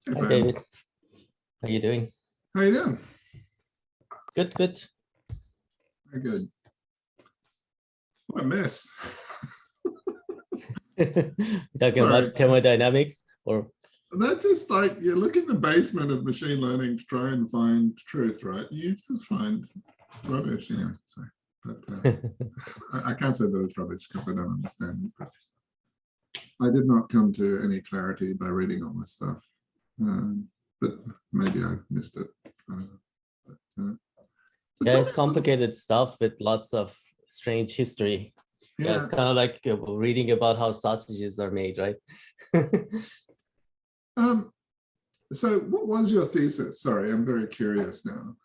Hey, Hi, Ben. David. How you doing? How you doing? Good, good. Very good. What a mess. Talking Sorry. about thermodynamics, or That just like you look in the basement of machine learning to try and find truth, right? You just find rubbish. Anyway, sorry. But I can't say that it's rubbish because I don't understand it. But I did not come to any clarity by reading all this stuff. But maybe I missed it. I don't know. So yeah, tell it's me a little- complicated stuff with lots of strange history. Yeah, it's yeah. kind of like reading about how sausages are made, right? So what was your thesis? Sorry, I'm very curious now.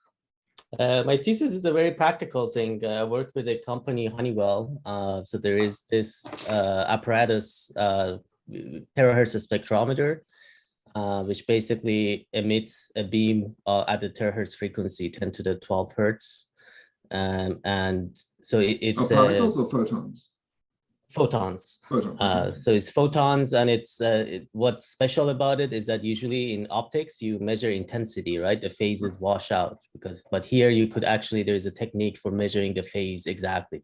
My thesis is a very practical thing. I work with a company, Honeywell. So there is this apparatus, terahertz spectrometer, which basically emits a beam at the terahertz frequency, 10 to the 12 hertz. And so it's particles or photons? Photons. Photons. So it's photons, and it's what's special about it is that usually in optics you measure intensity, right? The phases wash out but here you could actually, there's a technique for measuring the phase exactly.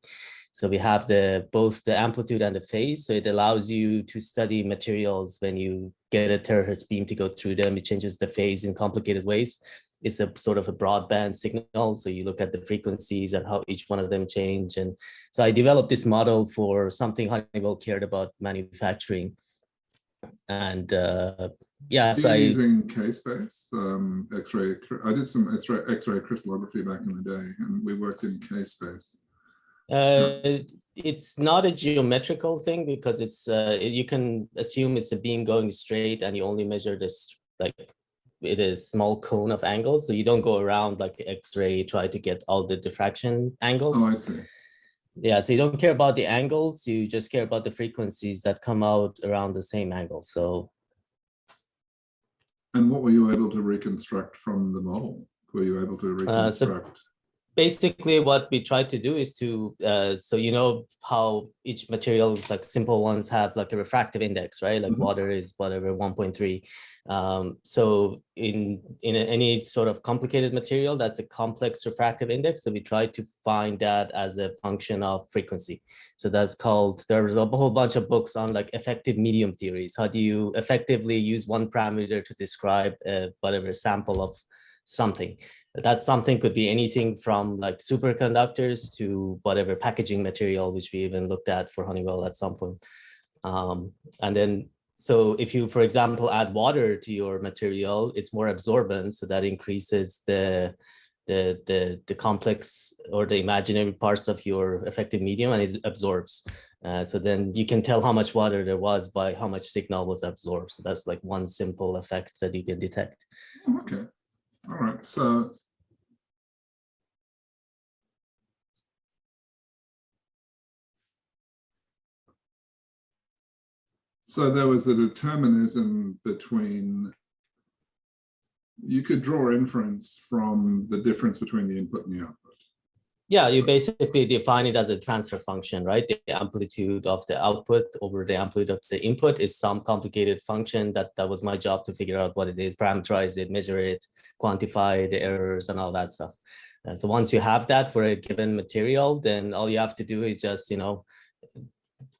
So we have both the amplitude and the phase. So it allows you to study materials when you get a terahertz beam to go through them. It changes the phase in complicated ways. It's a sort of a broadband signal. So you look at the frequencies and how each one of them change. And so I developed this model for something Honeywell cared about manufacturing. And yeah, so you're using K-space, X-ray. I did some X-ray crystallography back in the day, and we worked in K-space. It's not a geometrical thing because it's you can assume it's a beam going straight, and you only measure this like it is small cone of angles, so you don't go around like X-ray, try to get all the diffraction angles. Oh, I see. Yeah, so you don't care about the angles, you just care about the frequencies that come out around the same angle. So, and what were you able to reconstruct from the model? Were you able to reconstruct? Basically what we try to do is to so you know how each material, like simple ones, have like a refractive index, right? Like water is whatever 1.3. So in any sort of complicated material, that's a complex refractive index. So we try to find that as a function of frequency. So that's called, there's a whole bunch of books on like effective medium theories. How do you effectively use one parameter to describe whatever sample of something? That something could be anything from like superconductors to whatever packaging material, which we even looked at for Honeywell at some point. And then, so if you, for example, add water to your material, it's more absorbent. So that increases the complex or the imaginary parts of your effective medium, and it absorbs. So then you can tell how much water there was by how much signal was absorbed. So that's like one simple effect that you can detect. Okay. All right. So there was a determinism between, you could draw inference from the difference between the input and the output. Yeah, you basically define it as a transfer function, right? The amplitude of the output over the amplitude of the input is some complicated function that was my job to figure out what it is, parameterize it, measure it, quantify the errors and all that stuff. And so once you have that for a given material, then all you have to do is just, you know,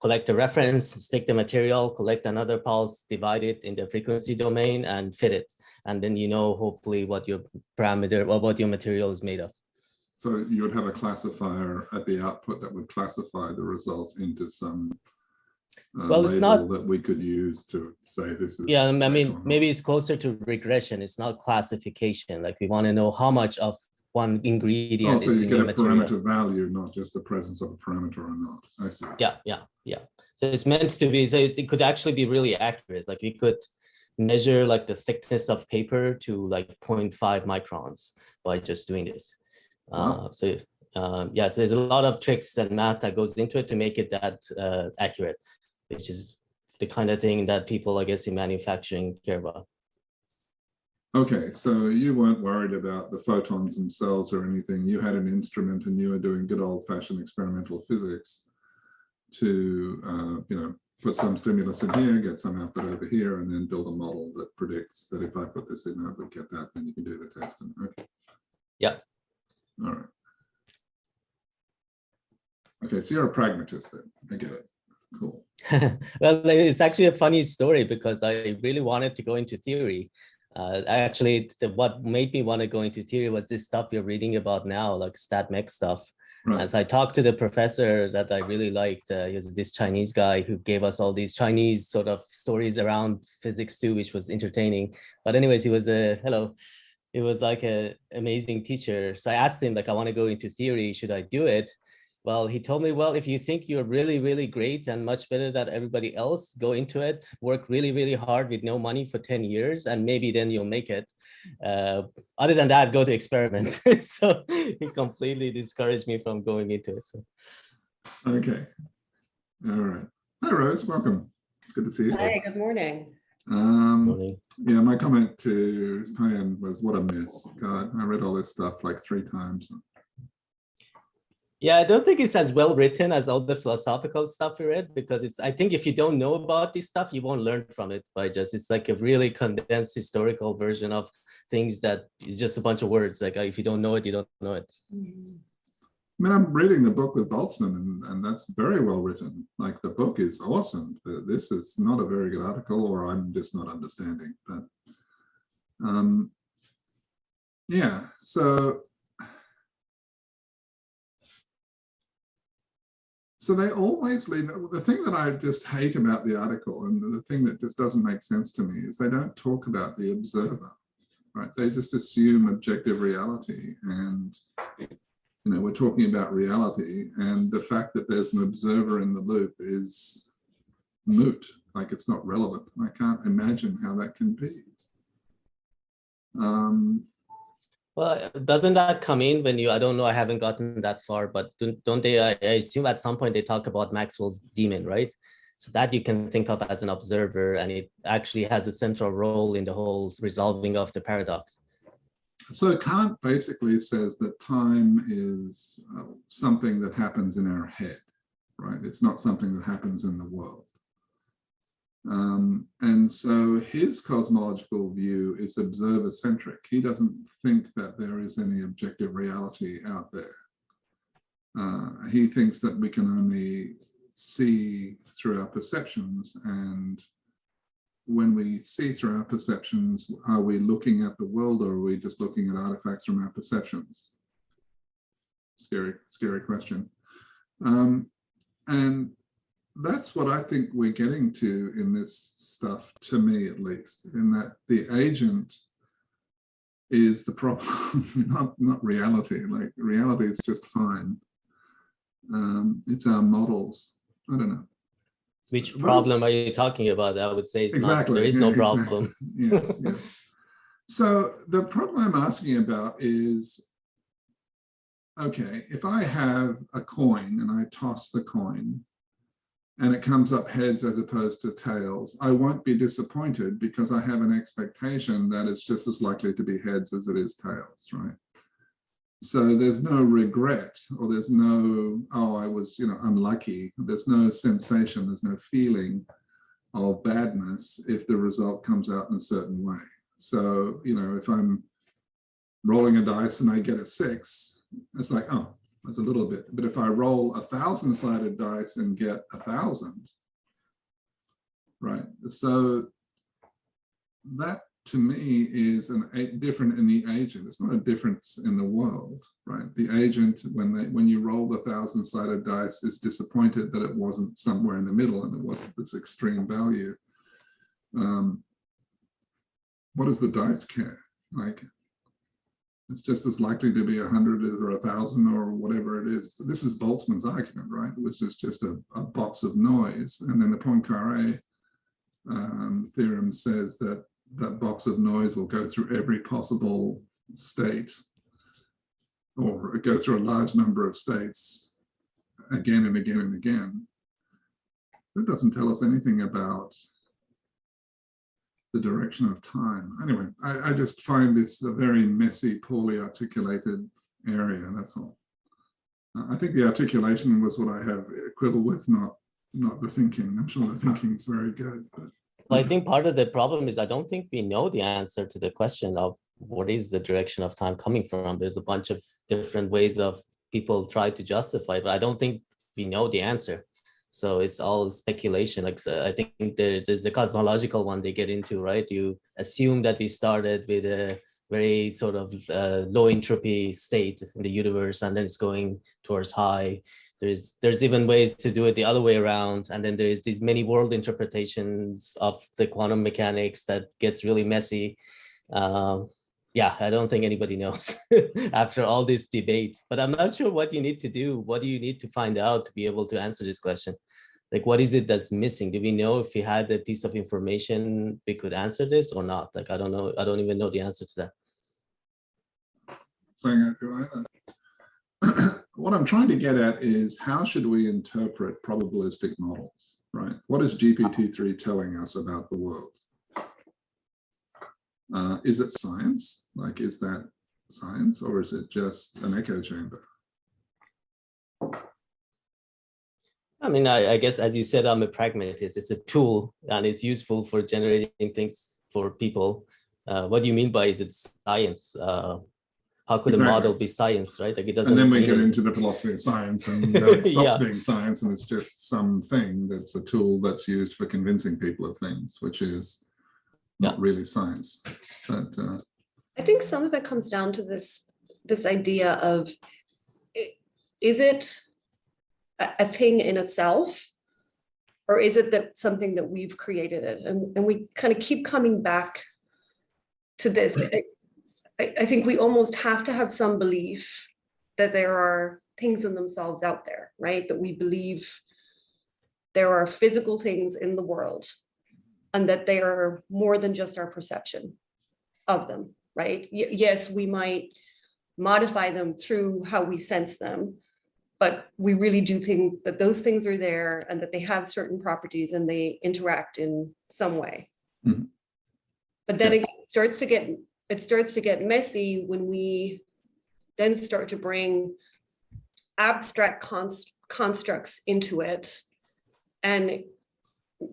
collect a reference, stick the material, collect another pulse, divide it in the frequency domain and fit it. And then you know, hopefully what your parameter or what your material is made of. So you would have a classifier at the output that would classify the results into some well, it's label not, that we could use to say this is. Yeah, I mean, maybe it's closer to regression. It's not classification. Like we want to know how much of one ingredient so is you in get your a material. parameter value, not just the presence of a parameter or not. I see. Yeah. So it's meant to be, so it could actually be really accurate. Like we could measure like the thickness of paper to like 0.5 microns by just doing this. Wow. Yeah, so there's a lot of tricks and math that goes into it to make it that accurate, which is the kind of thing that people, I guess, in manufacturing care about. Okay, so you weren't worried about the photons themselves or anything. You had an instrument and you were doing good old-fashioned experimental physics to, put some stimulus in here, get some output over here, and then build a model that predicts that if I put this in, I would get that, then you can do the test. And, okay. Yeah. All right. Okay, so you're a pragmatist then. I get it. Cool. Well, it's actually a funny story because I really wanted to go into theory. Actually, what made me want to go into theory was this stuff you're reading about now, like StatMech stuff. Right. As I talked to the professor that I really liked, he was this Chinese guy who gave us all these Chinese sort of stories around physics too, which was entertaining. But anyways, he was he was like an amazing teacher. So I asked him, like, I want to go into theory, should I do it? Well, he told me, well, if you think you're really, really great and much better than everybody else, go into it, work really, really hard with no money for 10 years, and maybe then you'll make it. Other than that, go to experiment. So he completely discouraged me from going into it. So. Okay. All right. Hi, Rose. Welcome. It's good to see you. Hi, good morning. Morning. Yeah, my comment to Payan was, what a mess. God, I read all this stuff like 3 times. Yeah, I don't think it's as well written as all the philosophical stuff we read, because I think if you don't know about this stuff, you won't learn from it it's like a really condensed historical version of things that is just a bunch of words. Like if you don't know it, you don't know it. I mean, I'm reading the book with Boltzmann, and that's very well written. Like, the book is awesome. This is not a very good article, or I'm just not understanding. But yeah, so they always leave. The thing that I just hate about the article, and the thing that just doesn't make sense to me, is they don't talk about the observer, right? They just assume objective reality, and we're talking about reality, and the fact that there's an observer in the loop is moot, like it's not relevant. I can't imagine how that can be. Well, doesn't that come in when I don't know, I haven't gotten that far, but don't they, I assume at some point they talk about Maxwell's demon, right? So that you can think of as an observer, and it actually has a central role in the whole resolving of the paradox. So Kant basically says that time is something that happens in our head, right? It's not something that happens in the world. And so his cosmological view is observer-centric. He doesn't think that there is any objective reality out there. He thinks that we can only see through our perceptions, and when we see through our perceptions, are we looking at the world, or are we just looking at artifacts from our perceptions? Scary question. And that's what I think we're getting to in this stuff, to me at least, in that the agent is the problem, not reality. Like, reality is just fine. It's our models. I don't know. Which problem are you talking about? I would say exactly. There is no problem. Exactly. Yes. So the problem I'm asking about is, okay, if I have a coin and I toss the coin and it comes up heads as opposed to tails, I won't be disappointed because I have an expectation that it's just as likely to be heads as it is tails, right? So there's no regret, or there's no, oh, I was, unlucky. There's no sensation, there's no feeling of badness if the result comes out in a certain way. So, if I'm rolling a dice and I get a 6, it's like, oh, that's a little bit. But if I roll 1,000-sided dice and get 1,000, right? So that, to me, is different in the agent. It's not a difference in the world, right? The agent, when you roll the 1,000-sided dice, is disappointed that it wasn't somewhere in the middle and it wasn't this extreme value. What does the dice care? Like, it's just as likely to be 100 or 1,000 or whatever it is. This is Boltzmann's argument, right? Which is just a box of noise. And then the Poincaré theorem says that that box of noise will go through every possible state, or go through a large number of states again and again and again. That doesn't tell us anything about the direction of time. Anyway, I just find this a very messy, poorly articulated area, that's all. I think the articulation was what I have quibble with, not not the thinking. I'm sure the thinking is very good, but Well, I think part of the problem is I don't think we know the answer to the question of what is the direction of time coming from. There's a bunch of different ways of people try to justify it, but I don't think we know the answer. So it's all speculation. Like, so I think there's the cosmological one they get into, right? You assume that we started with a very sort of low entropy state in the universe, and then it's going towards high. There's even ways to do it the other way around, and then there's these many world interpretations of the quantum mechanics that gets really messy. Yeah, I don't think anybody knows after all this debate, but I'm not sure what you need to do. What do you need to find out to be able to answer this question? Like, what is it that's missing? Do we know if we had a piece of information, we could answer this or not? Like, I don't know. I don't even know the answer to that. saying I do either. What I'm trying to get at is how should we interpret probabilistic models, right? What is GPT-3 telling us about the world? Is it science? Like, is that science, or is it just an echo chamber? I mean, I guess, as you said, I'm a pragmatist. It's a tool and it's useful for generating things for people. What do you mean by is it science? How could Exactly. a model be science, right? Like, it doesn't. And then we get really... into the philosophy of science, and then it stops Yeah. being science, and it's just something that's a tool that's used for convincing people of things, which is not really science. But I think some of it comes down to this idea of, is it a thing in itself, or is it that something that we've created it? And we kind of keep coming back to this. I think we almost have to have some belief that there are things in themselves out there, right? That we believe there are physical things in the world, and that they are more than just our perception of them, right? Yes, we might modify them through how we sense them, but we really do think that those things are there and that they have certain properties and they interact in some way. Mm-hmm. But then it starts to get messy when we then start to bring abstract constructs into it, and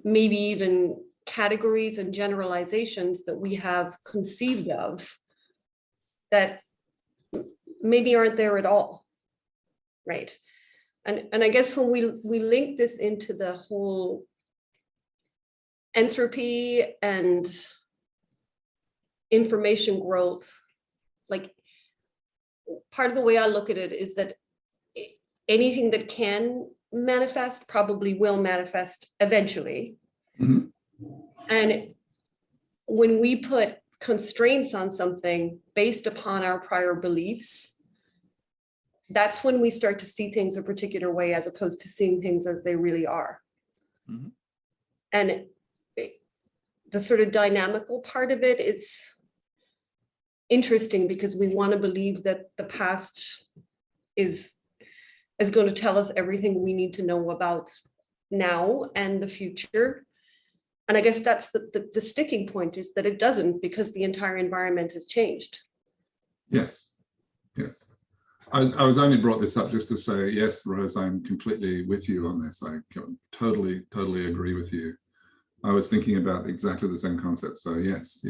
maybe even categories and generalizations that we have conceived of that maybe aren't there at all, right? And I guess when we link this into the whole entropy and information growth, like, part of the way I look at it is that anything that can manifest probably will manifest eventually. mm-hmm. And when we put constraints on something based upon our prior beliefs, that's when we start to see things a particular way as opposed to seeing things as they really are. Mm-hmm. And the sort of dynamical part of it is interesting because we want to believe that the past is going to tell us everything we need to know about now and the future. And I guess that's the sticking point, is that it doesn't, because the entire environment has changed. Yes, yes. I was only brought this up just to say, yes, Rose, I'm completely with you on this. I totally agree with you. I was thinking about exactly the same concept. So yes.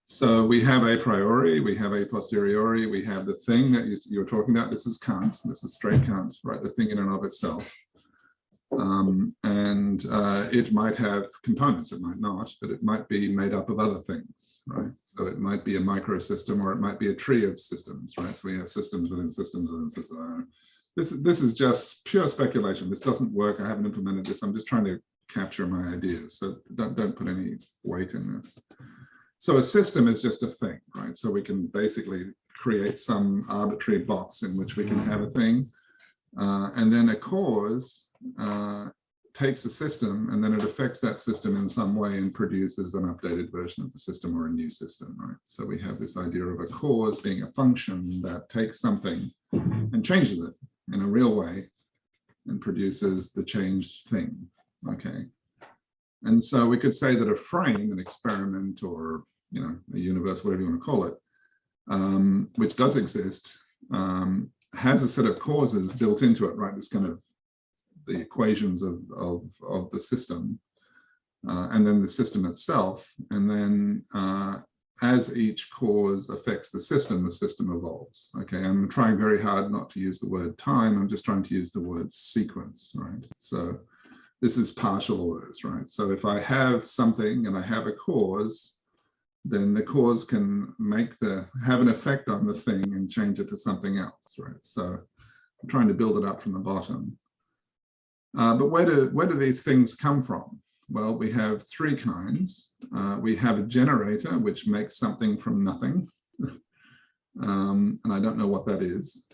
So we have a priori, we have a posteriori, we have the thing that you're talking about. This is Kant, this is straight Kant, right? The thing in and of itself. It might have components, it might not, but it might be made up of other things, right? So it might be a microsystem, or it might be a tree of systems, right? So we have systems within systems within systems. This is just pure speculation. This doesn't work. I haven't implemented this. I'm just trying to capture my ideas. So don't put any weight in this. So a system is just a thing, right? So we can basically create some arbitrary box in which we can have a thing. And then a cause takes a system, and then it affects that system in some way and produces an updated version of the system or a new system, right? So we have this idea of a cause being a function that takes something and changes it in a real way and produces the changed thing, okay? And so we could say that a frame, an experiment, or a universe, whatever you want to call it, which does exist, has a set of causes built into it, right? This kind of the equations of the system, and then the system itself. And then as each cause affects the system evolves. Okay, I'm trying very hard not to use the word time. I'm just trying to use the word sequence, right? So this is partial orders, right? So if I have something and I have a cause, then the cause can have an effect on the thing and change it to something else, right? So I'm trying to build it up from the bottom. But where do these things come from? Well, we have three kinds. We have a generator, which makes something from nothing. And I don't know what that is.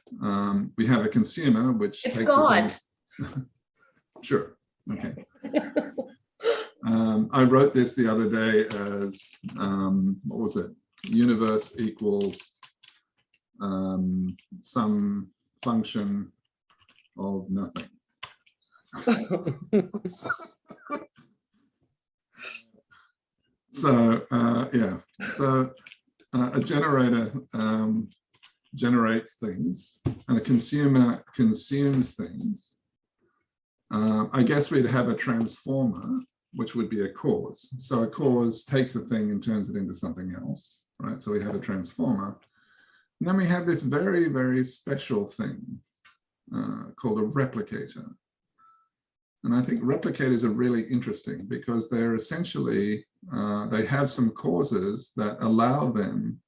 We have a consumer, which It's takes God. Sure, okay. I wrote this the other day as, what was it? Universe equals some function of nothing. So yeah, so a generator generates things and a consumer consumes things. I guess we'd have a transformer, which would be a cause. So a cause takes a thing and turns it into something else, right? So we have a transformer. And then we have this very, very special thing called a replicator. And I think replicators are really interesting because they're essentially, they have some causes that allow them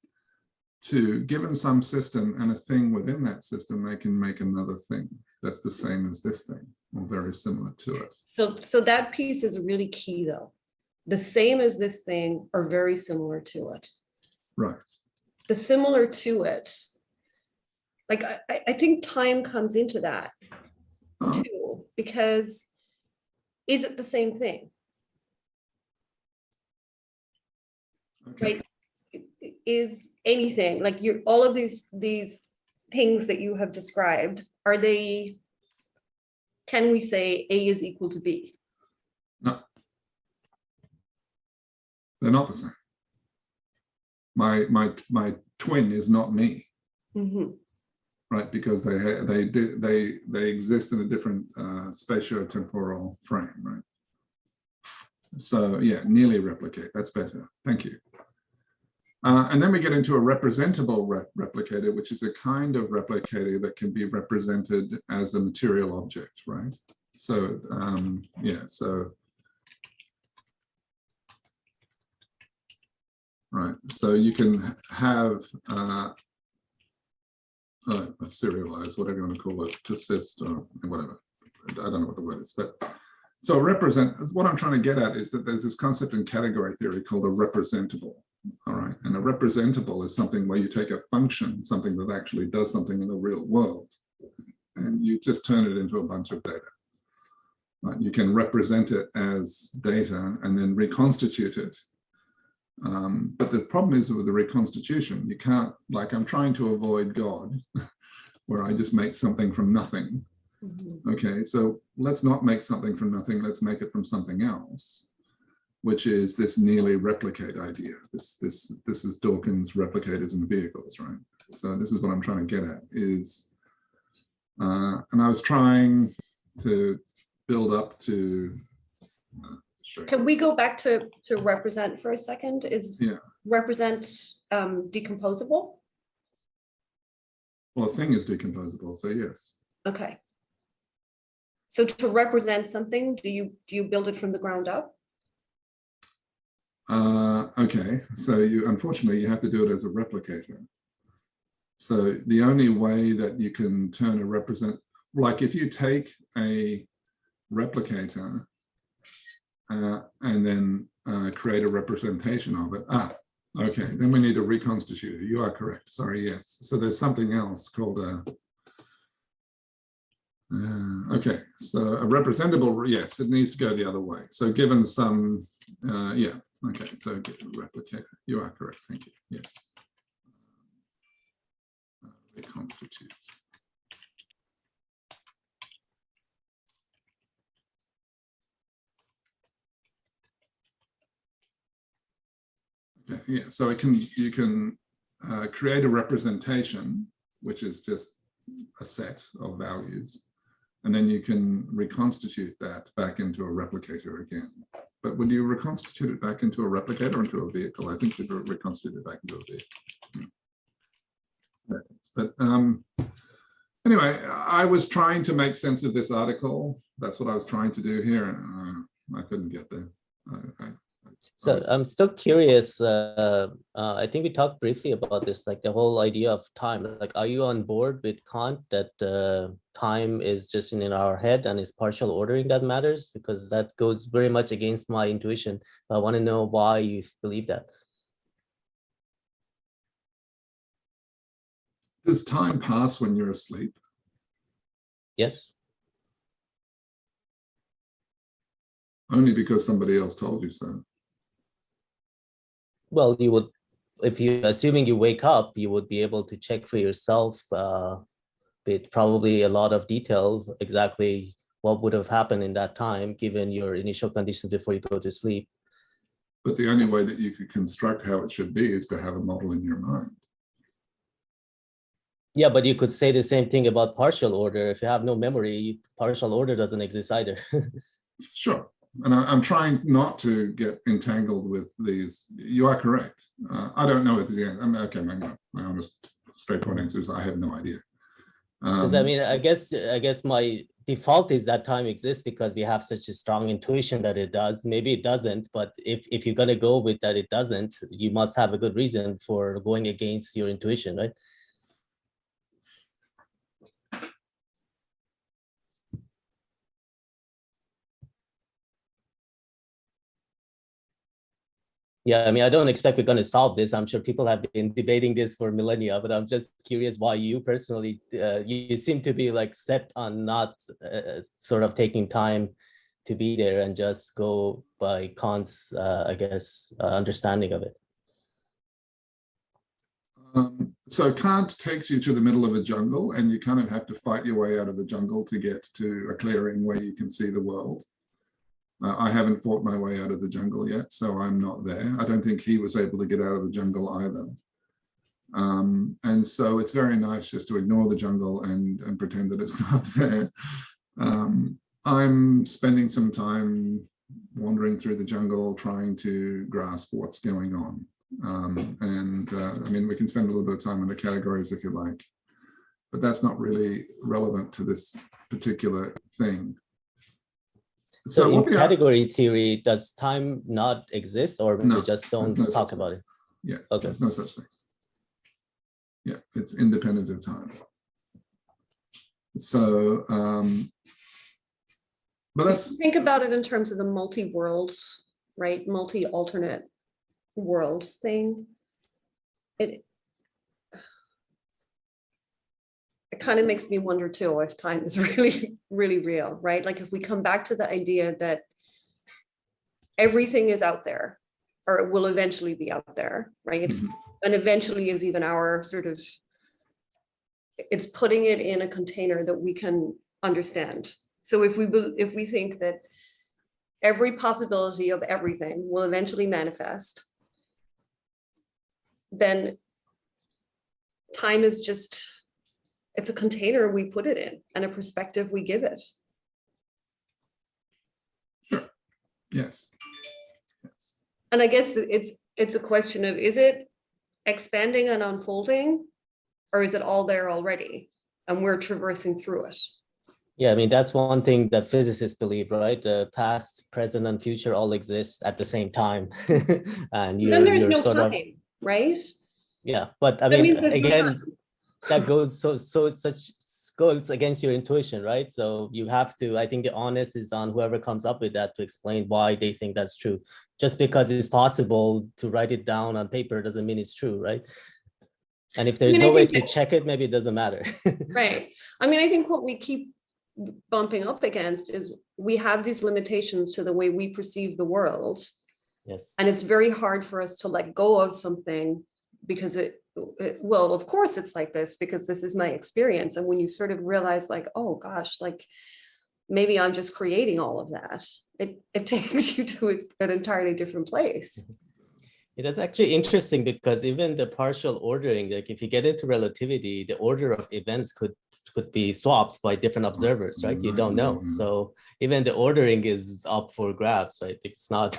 to, given some system and a thing within that system, they can make another thing that's the same as this thing or very similar to it. So that piece is really key though. The same as this thing or very similar to it. Right. The similar to it, like I think time comes into that too, because is it the same thing? Okay. Right? Is anything like all of these things that you have described, are they, can we say A is equal to B? No, they're not the same. My twin is not me, right? Because they exist in a different spatio-temporal frame, right? So yeah, nearly replicate. That's better. Thank you. And then we get into a representable replicator, which is a kind of replicator that can be represented as a material object, right? So yeah, so right. So you can have serialized, whatever you want to call it, persist or whatever. I don't know what the word is, but so what I'm trying to get at is that there's this concept in category theory called a representable. All right, and a representable is something where you take a function, something that actually does something in the real world, and you just turn it into a bunch of data. Right? You can represent it as data and then reconstitute it. But the problem is with the reconstitution, you can't, like I'm trying to avoid God, where I just make something from nothing. Okay, so let's not make something from nothing, let's make it from something else, which is this nearly replicate idea. This is Dawkins' replicators and vehicles, right? So this is what I'm trying to get at is, and I was trying to build up to. Can we go back to represent for a second? Is represent decomposable? Well, a thing is decomposable, so yes. Okay. So to represent something, do you build it from the ground up? Okay, so unfortunately you have to do it as a replicator. So the only way that you can turn a represent, like if you take a replicator and then create a representation of it. Okay, then we need to reconstitute it. You are correct. Sorry, yes. So there's something else called a. Okay, so a representable, yes, it needs to go the other way. So given some, yeah. Okay, so replicate. You are correct. Thank you. Yes. Reconstitute. Okay, yeah. So you can create a representation, which is just a set of values, And then you can reconstitute that back into a replicator again. But would you reconstitute it back into a replicator or into a vehicle? I think you'd reconstitute it back into a vehicle. But anyway, I was trying to make sense of this article. That's what I was trying to do here. I couldn't get there. So I'm still curious. I think we talked briefly about this, like the whole idea of time. Like, are you on board with Kant that time is just in our head and it's partial ordering that matters? Because that goes very much against my intuition. I want to know why you believe that. Does time pass when you're asleep? Yes. Only because somebody else told you so. Well, you would, if you, assuming you wake up, you would be able to check for yourself with probably a lot of detail exactly what would have happened in that time, given your initial conditions before you go to sleep. But the only way that you could construct how it should be is to have a model in your mind. Yeah, but you could say the same thing about partial order. If you have no memory, partial order doesn't exist either. Sure. And I'm trying not to get entangled with these. You are correct. I don't know at the end. I mean, okay, my honest, straightforward answer is I have no idea. Because I mean, I guess my default is that time exists because we have such a strong intuition that it does. Maybe it doesn't, but if you're going to go with that it doesn't, you must have a good reason for going against your intuition, right? Yeah, I mean, I don't expect we're going to solve this. I'm sure people have been debating this for millennia, but I'm just curious why you personally, you seem to be like set on not sort of taking time to be there and just go by Kant's, I guess, understanding of it. So Kant takes you to the middle of a jungle and you kind of have to fight your way out of the jungle to get to a clearing where you can see the world. I haven't fought my way out of the jungle yet, so I'm not there. I don't think he was able to get out of the jungle either. And so it's very nice just to ignore the jungle and pretend that it's not there. I'm spending some time wandering through the jungle, trying to grasp what's going on. I mean, we can spend a little bit of time on the categories if you like, but that's not really relevant to this particular thing. So in category theory, does time not exist, or no, we just don't talk about it? Yeah, okay. There's no such thing. Yeah, it's independent of time. So, but let's think about it in terms of the multi-worlds, right? Multi-alternate worlds thing. It kind of makes me wonder too if time is really, really real, right? Like if we come back to the idea that everything is out there, or it will eventually be out there, right? Mm-hmm. And eventually is even our sort of, it's putting it in a container that we can understand. So if we think that every possibility of everything will eventually manifest, then time is just, it's a container we put it in and a perspective we give it. Sure. Yes. Yes. And I guess it's a question of, is it expanding and unfolding, or is it all there already and we're traversing through it? Yeah, I mean, that's one thing that physicists believe, right? The past, present, and future all exist at the same time. And then there's no time, right? Yeah, but I mean, again, that goes goes against your intuition, right? So you have to, I think the onus is on whoever comes up with that to explain why they think that's true. Just because it's possible to write it down on paper doesn't mean it's true, right? And if there's no way to check it, maybe it doesn't matter. Right. I mean, I think what we keep bumping up against is we have these limitations to the way we perceive the world. Yes. And it's very hard for us to let go of something because well, of course it's like this because this is my experience. And when you sort of realize like, oh gosh, like maybe I'm just creating all of that, it takes you to an entirely different place. It is actually interesting because even the partial ordering, like if you get into relativity, the order of events could could be swapped by different observers, right? You don't know. So even the ordering is up for grabs, right? It's not.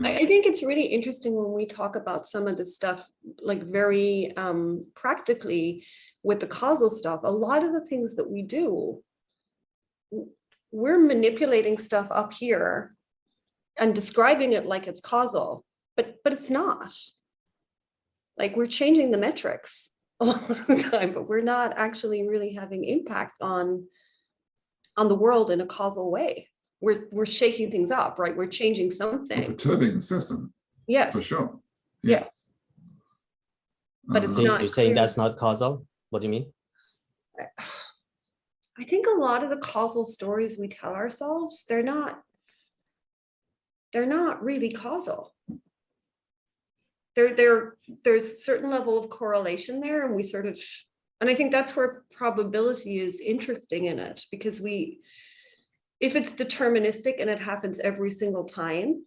I think it's really interesting when we talk about some of this stuff, like very practically with the causal stuff. A lot of the things that we do, we're manipulating stuff up here and describing it like it's causal, but it's not. Like, we're changing the metrics a lot of the time, but we're not actually really having impact on the world in a causal way. We're shaking things up, right? We're changing something. Perturbing the system. Yes. For sure. Yes. But it's So not you're saying clear. that's not causal? What do you mean? I think a lot of the causal stories we tell ourselves, they're not really causal. There's a certain level of correlation there, and we sort of, and I think that's where probability is interesting in it, because if it's deterministic and it happens every single time,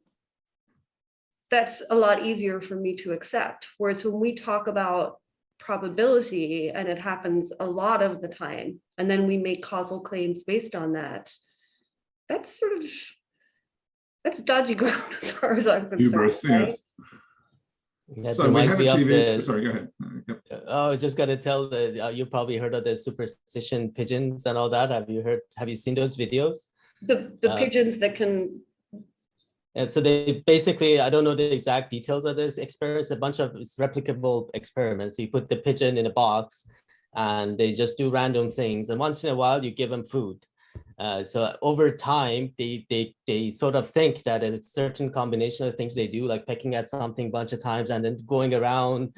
that's a lot easier for me to accept. Whereas when we talk about probability and it happens a lot of the time, and then we make causal claims based on that, that's dodgy ground as far as I'm concerned. Hubris, right? yes. That So we have reminds a me of TV. the. Sorry, go ahead. Yep. I was just gonna tell the. You probably heard of the superstition pigeons and all that. Have you seen those videos? The pigeons that can. And so they basically, I don't know the exact details of this experiment. It's replicable experiments. You put the pigeon in a box and they just do random things. And once in a while you give them food. So over time, they sort of think that a certain combination of things they do, like pecking at something a bunch of times and then going around,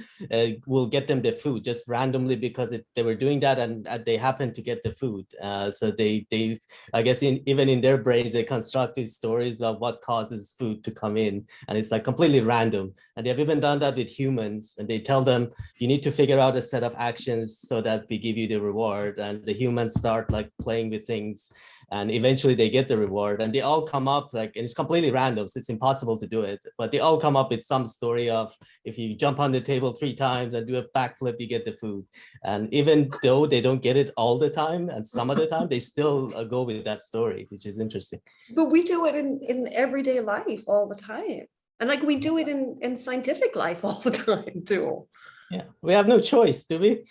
will get them the food just randomly because they were doing that and they happened to get the food. So they I guess even in their brains, they construct these stories of what causes food to come in, and it's like completely random. And they've even done that with humans, and they tell them you need to figure out a set of actions so that we give you the reward, and the humans start like playing with things. And eventually they get the reward, and they all come up and it's completely random, so it's impossible to do it, but they all come up with some story of if you jump on the table 3 times and do a backflip, you get the food. And even though they don't get it all the time, and some of the time, they still go with that story, which is interesting. But we do it in everyday life all the time, and like we do it in scientific life all the time too. Yeah, we have no choice, do we?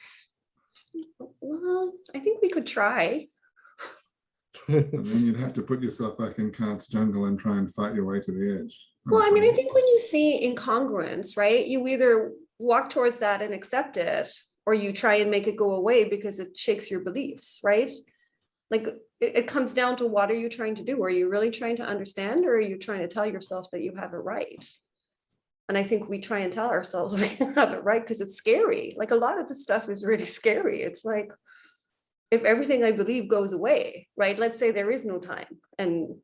Well, I think we could try. And then you'd have to put yourself back in Kant's jungle and try and fight your way to the edge. Well, I mean, I think when you see incongruence, right, you either walk towards that and accept it, or you try and make it go away because it shakes your beliefs, right? Like it comes down to, what are you trying to do? Are you really trying to understand, or are you trying to tell yourself that you have it right? And I think we try and tell ourselves we have it right because it's scary. Like a lot of this stuff is really scary. It's like, if everything I believe goes away, right? Let's say there is no time, and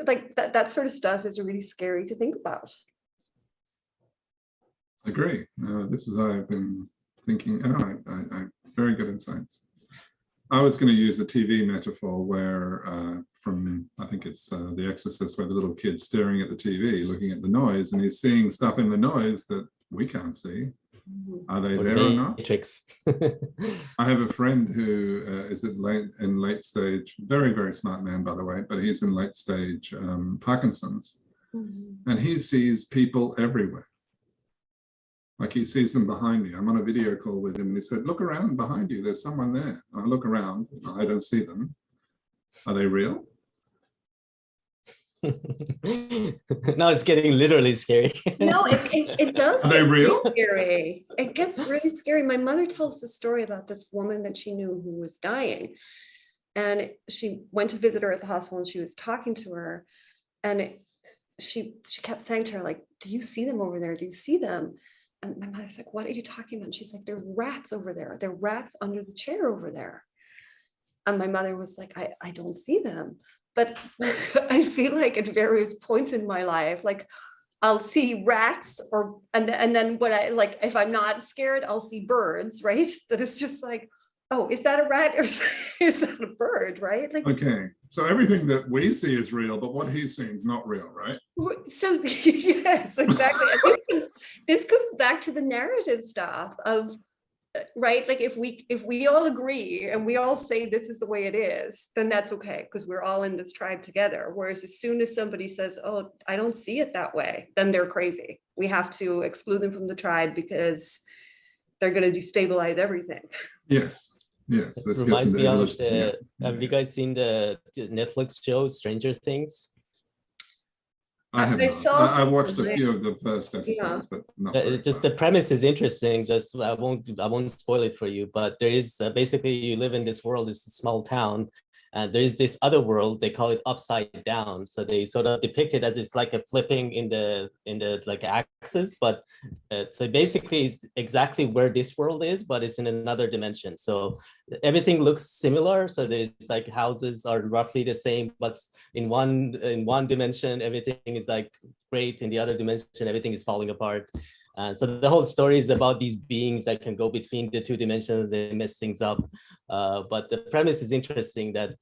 like that sort of stuff is really scary to think about. I agree. This is how I've been thinking, and I very good insights. I was going to use a TV metaphor where from, I think it's The Exorcist, where the little kid's staring at the TV, looking at the noise, and he's seeing stuff in the noise that we can't see. Are they there or not? Matrix. I have a friend who is in late stage, very, very smart man, by the way, but he's in late stage Parkinson's. And he sees people everywhere. Like he sees them behind me. I'm on a video call with him and he said, look around behind you, there's someone there. And I look around, I don't see them. Are they real? Now it's getting literally scary. No, it does. Are they real? Scary. It gets really scary. My mother tells the story about this woman that she knew who was dying, and she went to visit her at the hospital, and she was talking to her, and she kept saying to her, like, do you see them over there? Do you see them? And my mother's like, what are you talking about? And she's like, there's rats over there. There are rats under the chair over there. And my mother was like, I don't see them. But I feel like at various points in my life, like I'll see rats, and then when I, like, if I'm not scared, I'll see birds, right? That it's just like, oh, is that a rat or is that a bird, right? Like, okay, so everything that we see is real, but what he's seeing is not real, right? So yes, exactly. This comes back to the narrative stuff of right? Like if we all agree and we all say this is the way it is, then that's okay, because we're all in this tribe together. Whereas as soon as somebody says, oh, I don't see it that way, then they're crazy. We have to exclude them from the tribe because they're going to destabilize everything. Yes. Yes. It This gets reminds into me of evolution. the, Yeah. have you guys seen the Netflix show Stranger Things? I have I not. saw I watched a some, few of the first episodes, but not very It's just far. the premise is interesting. Just I won't spoil it for you, but there is basically you live in this world, this small town, and there is this other world. They call it upside down. So they sort of depict it as it's like a flipping in the like axis, but so basically it's exactly where this world is, but it's in another dimension. So everything looks similar. So there's like houses are roughly the same, but in one dimension everything is like great, in the other dimension everything is falling apart. So the whole story is about these beings that can go between the two dimensions. They mess things up, but the premise is interesting that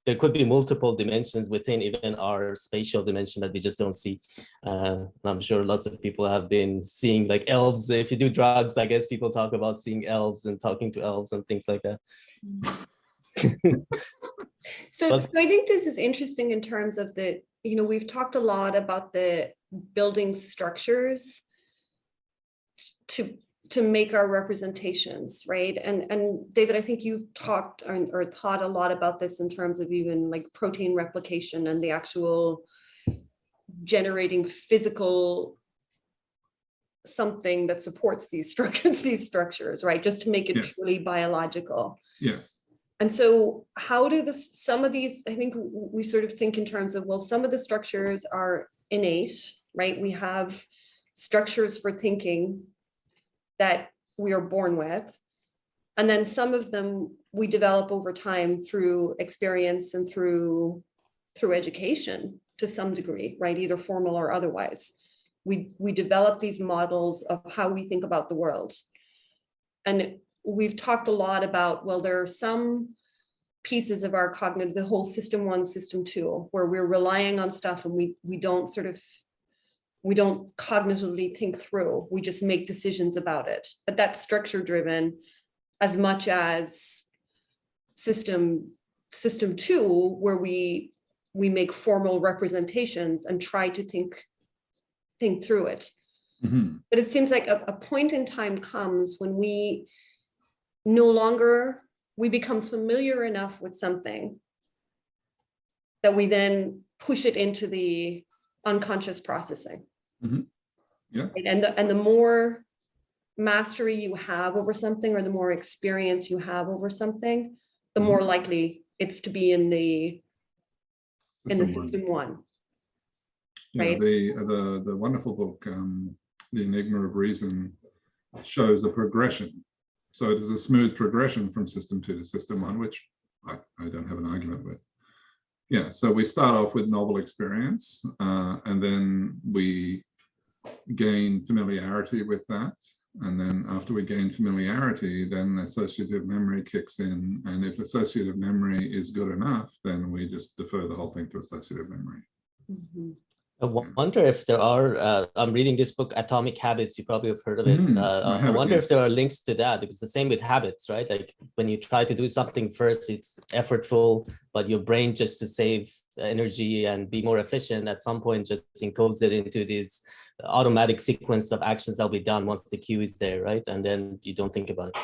there could be multiple dimensions within even our spatial dimension that we just don't see. I'm sure lots of people have been seeing like elves. If you do drugs, I guess people talk about seeing elves and talking to elves and things like that. So I think this is interesting in terms of the, we've talked a lot about the building structures to make our representations, right? And David, I think you've talked or thought a lot about this in terms of even like protein replication and the actual generating physical something that supports these structures, right? Just to make it purely biological. Yes. And so how do some of these, I think we sort of think in terms of, well, some of the structures are innate, right? We have structures for thinking that we are born with. And then some of them we develop over time through experience and through education to some degree, right? Either formal or otherwise. We develop these models of how we think about the world. And we've talked a lot about, well, there are some pieces of our cognitive, the whole system 1, system 2, where we're relying on stuff and we don't cognitively think through, we just make decisions about it. But that's structure driven as much as system 2, where we make formal representations and try to think through it. Mm-hmm. But it seems like a point in time comes when we become familiar enough with something that we then push it into the unconscious processing. Mm-hmm. Yeah. And the more mastery you have over something, or the more experience you have over something, the more likely it's to be in the system 1. Right. The wonderful book, The Enigma of Reason, shows a progression. So it is a smooth progression from system 2 to system 1, which I don't have an argument with. Yeah, so we start off with novel experience, and then we gain familiarity with that. And then after we gain familiarity, then associative memory kicks in. And if associative memory is good enough, then we just defer the whole thing to associative memory. Mm-hmm. I wonder if there are, I'm reading this book, Atomic Habits, you probably have heard of it. I wonder if there are links to that, because the same with habits, right? Like when you try to do something first, it's effortful, but your brain, just to save energy and be more efficient, at some point just encodes it into this automatic sequence of actions that'll be done once the cue is there, right? And then you don't think about it.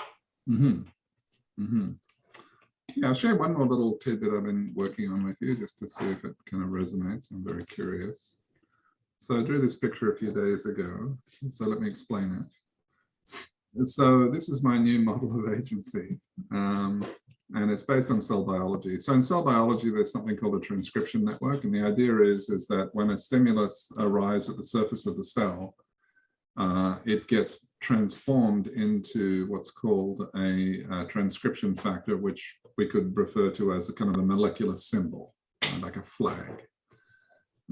Mm-hmm. Mm-hmm. Yeah, I'll share one more little tidbit I've been working on with you, just to see if it kind of resonates. I'm very curious. So I drew this picture a few days ago, so let me explain it. So this is my new model of agency, and it's based on cell biology. So in cell biology, there's something called a transcription network, and the idea is that when a stimulus arrives at the surface of the cell, it gets transformed into what's called a transcription factor, which we could refer to as a kind of a molecular symbol, like a flag.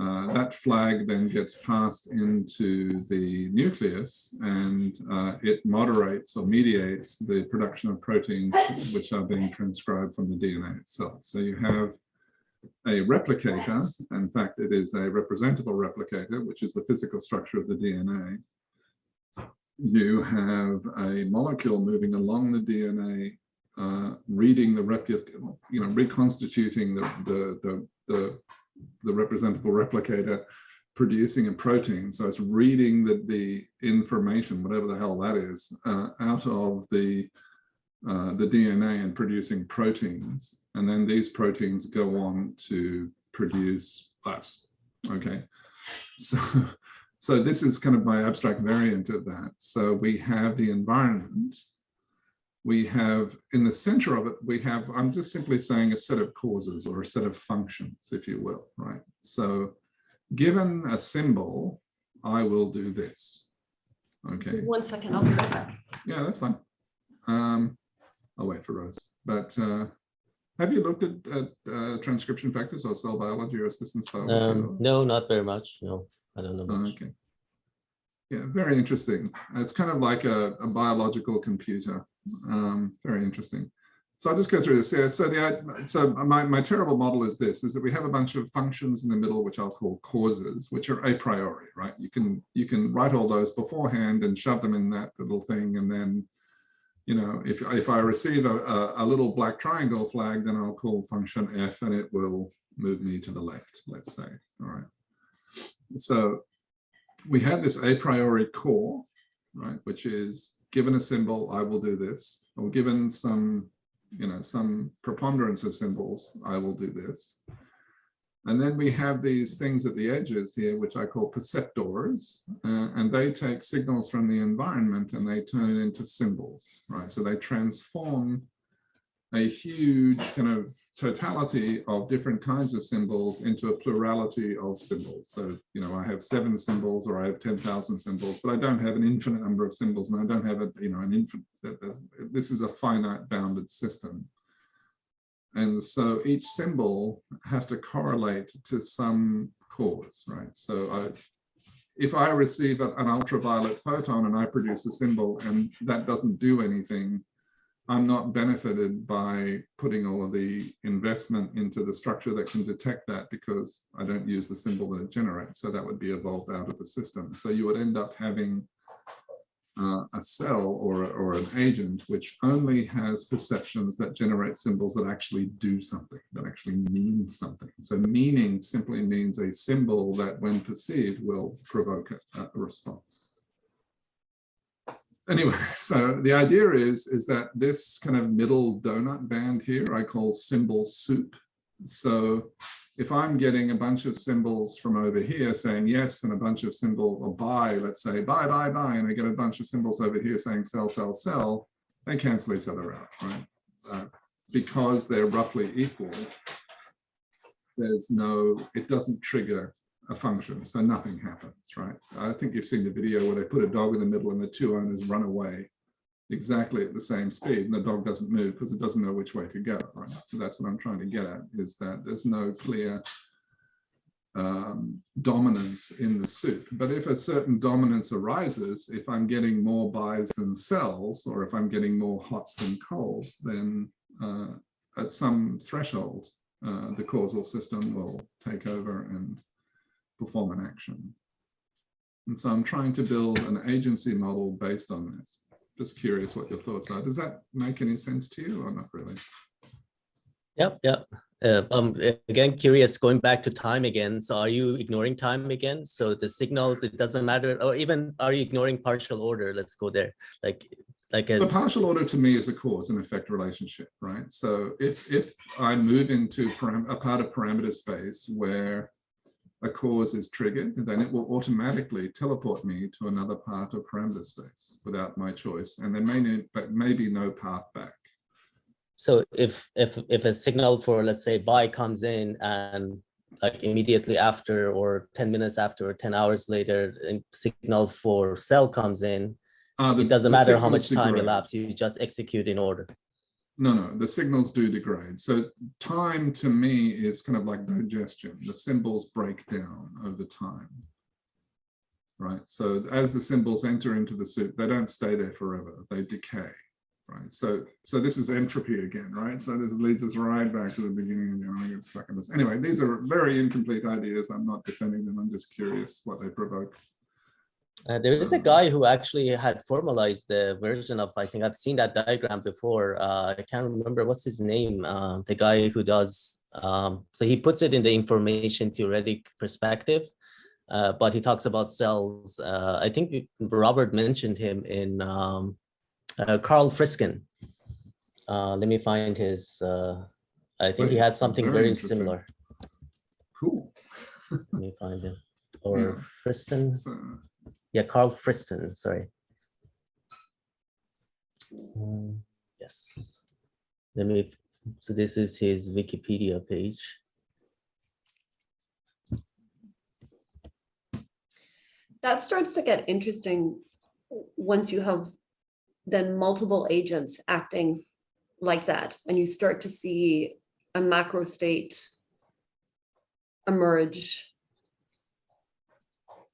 That flag then gets passed into the nucleus, and it moderates or mediates the production of proteins which are being transcribed from the DNA itself. So you have a replicator. In fact, it is a representable replicator, which is the physical structure of the DNA. you have a molecule moving along the DNA, reading the reconstituting the representable replicator, producing a protein. So it's reading the information, whatever the hell that is, out of the DNA and producing proteins. And then these proteins go on to produce us. Okay. So this is kind of my abstract variant of that. So we have the environment. We have in the center of it, we have, I'm just simply saying a set of causes or a set of functions, if you will, right? So given a symbol, I will do this. Okay. 1 second, I'll be right back. Yeah, that's fine. I'll wait for Rose. But have you looked at transcription factors or cell biology or assistance biology? No, not very much. No, I don't know much. Okay. Yeah, very interesting. It's kind of like a biological computer. Very interesting. So I'll just go through this here. So my terrible model is this: is that we have a bunch of functions in the middle, which I'll call causes, which are a priori, right? You can write all those beforehand and shove them in that little thing, and then, you know, if I receive a little black triangle flag, then I'll call function f, and it will move me to the left, let's say. All right. So we have this a priori core, right, which is given a symbol, I will do this, or given some, you know, some preponderance of symbols, I will do this. And then we have these things at the edges here, which I call perceptors, and they take signals from the environment and they turn it into symbols, right? So they transform a huge kind of totality of different kinds of symbols into a plurality of symbols. So, you know, I have 7 symbols or I have 10,000 symbols, but I don't have an infinite number of symbols, and I don't have an infinite, this is a finite bounded system. And so each symbol has to correlate to some cause, right? So if I receive an ultraviolet photon and I produce a symbol and that doesn't do anything, I'm not benefited by putting all of the investment into the structure that can detect that, because I don't use the symbol that it generates. So that would be evolved out of the system. So you would end up having a cell or an agent which only has perceptions that generate symbols that actually do something, that actually mean something. So meaning simply means a symbol that, when perceived, will provoke a response. Anyway, so the idea is that this kind of middle donut band here, I call symbol soup. So if I'm getting a bunch of symbols from over here saying yes, and a bunch of symbols, or bye, let's say bye, bye, bye, and I get a bunch of symbols over here saying sell, sell, sell, they cancel each other out, right? Because they're roughly equal, there's no, it doesn't trigger a function, so nothing happens, right? I think you've seen the video where they put a dog in the middle and the 2 owners run away exactly at the same speed, and the dog doesn't move because it doesn't know which way to go, right? So that's what I'm trying to get at, is that there's no clear dominance in the soup. But if a certain dominance arises, if I'm getting more buys than sells, or if I'm getting more hots than colds, then at some threshold, the causal system will take over and perform an action. And so I'm trying to build an agency model based on this. Just curious what your thoughts are. Does that make any sense to you, or not really? Yep. Again, curious, going back to time again. So are you ignoring time again? So the signals, it doesn't matter, or even are you ignoring partial order? Let's go there. Like the partial order to me is a cause and effect relationship, right? So if I move into a part of parameter space where a cause is triggered, then it will automatically teleport me to another part of parameter space without my choice, and there may be no path back. So if a signal for, let's say, buy comes in, and like immediately after, or 10 minutes after, or 10 hours later, a signal for sell comes in, it doesn't matter how much time elapsed, you just execute in order. No, the signals do degrade. So time to me is kind of like digestion. The symbols break down over time, right? So as the symbols enter into the soup, they don't stay there forever, they decay, right? So this is entropy again, right? So this leads us right back to the beginning again. I get stuck in this. Anyway, these are very incomplete ideas. I'm not defending them. I'm just curious what they provoke. There is a guy who actually had formalized the version of, I think I've seen that diagram before. I can't remember what's his name. The guy who does, so he puts it in the information theoretic perspective, but he talks about cells. I think Robert mentioned him in Carl Friskin. Let me find his, I think he has something very similar. Cool. Let me find him. Or Yeah. Friston. So, Yeah, Carl Friston, sorry. Yes. Let me, so this is his Wikipedia page. That starts to get interesting once you have then multiple agents acting like that, and you start to see a macro state emerge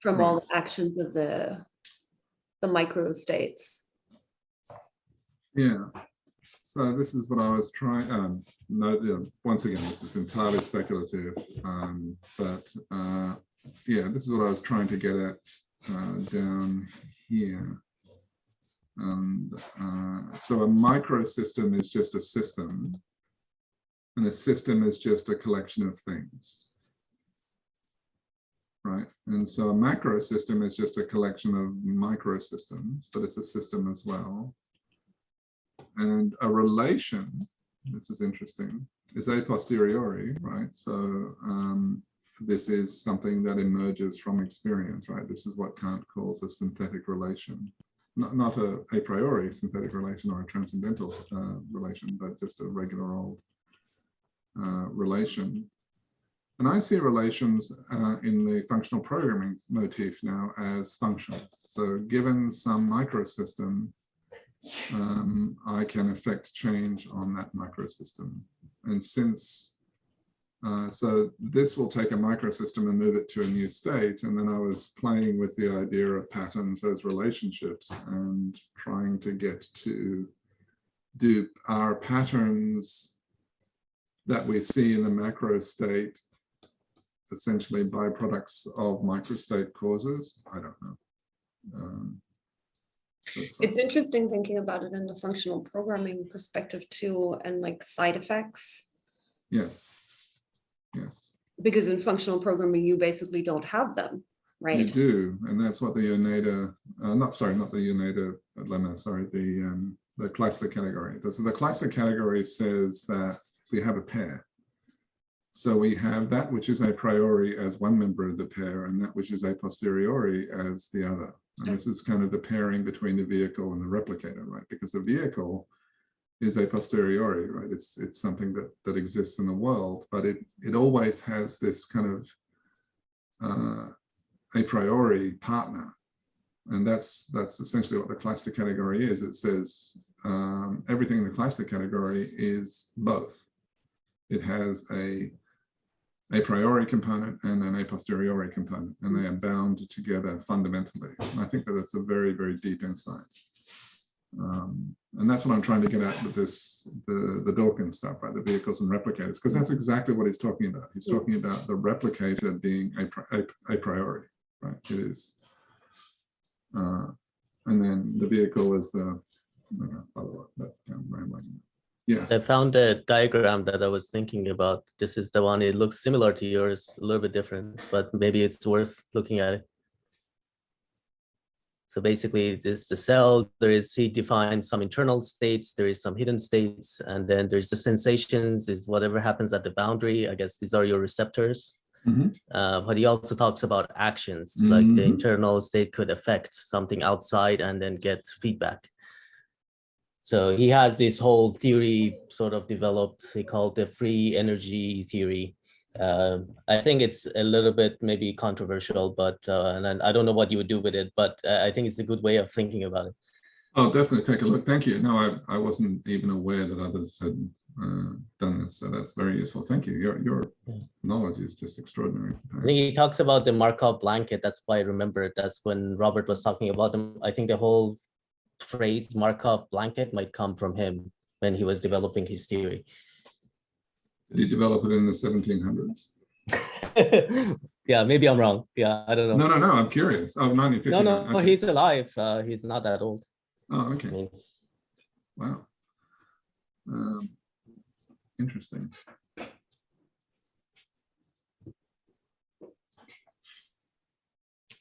from all the actions of the micro states. yeah. So this is what I was trying. No, yeah, once again, this is entirely speculative. But yeah, this is what I was trying to get at down here. And so a microsystem is just a system, and a system is just a collection of things, right? And so a macro system is just a collection of microsystems, but it's a system as well. And a relation, this is interesting, is a posteriori, right? So this is something that emerges from experience, right? This is what Kant calls a synthetic relation. Not a priori synthetic relation or a transcendental relation, but just a regular old relation. And I see relations in the functional programming motif now as functions. So given some microsystem, I can affect change on that microsystem. And since, so this will take a microsystem and move it to a new state. And then I was playing with the idea of patterns as relationships and trying to get to do our patterns that we see in the macro state essentially byproducts of microstate causes. I don't know. It's interesting thinking about it in the functional programming perspective too, and like side effects. Yes. Yes. Because in functional programming, you basically don't have them, right? You do, and that's what the Oneida, not the Oneida lemma, sorry, the cluster category. So the cluster category says that we have a pair. So we have that which is a priori as one member of the pair, and that which is a posteriori as the other. And this is kind of the pairing between the vehicle and the replicator, right? Because the vehicle is a posteriori, right? It's something that exists in the world, but it always has this kind of a priori partner. And that's essentially what the cluster category is. It says everything in the cluster category is both. It has a priori component and an a posteriori component, and they are bound together fundamentally. And I think that that's a very, very deep insight. And that's what I'm trying to get at with this, the Dawkins stuff, right? The vehicles and replicators, because that's exactly what he's talking about. He's talking about the replicator being a priori, right? It is. And then the vehicle is the, I'm rambling. Yes. I found a diagram that I was thinking about. This is the one, it looks similar to yours, a little bit different, but maybe it's worth looking at it. So basically this the cell, he defines some internal states, there is some hidden states, and then there's the sensations, is whatever happens at the boundary. I guess these are your receptors. But he also talks about actions, like the internal state could affect something outside and then get feedback. So he has this whole theory sort of developed, he called the free energy theory. I think it's a little bit maybe controversial, but and I don't know what you would do with it, but I think it's a good way of thinking about it. Oh, definitely take a look. Thank you. No, I wasn't even aware that others had done this, so that's very useful. Thank you. Your knowledge is just extraordinary. I think he talks about the Markov blanket. That's why I remember it. That's when Robert was talking about them. I think the whole phrase Markov blanket might come from him when he was developing his theory. Did he develop it in the 1700s? Yeah, maybe I'm wrong. Yeah, I don't know. No, I'm curious. Oh, No, 1959. no, Okay. he's alive. He's not that old. Oh, I okay. mean, Wow. Interesting.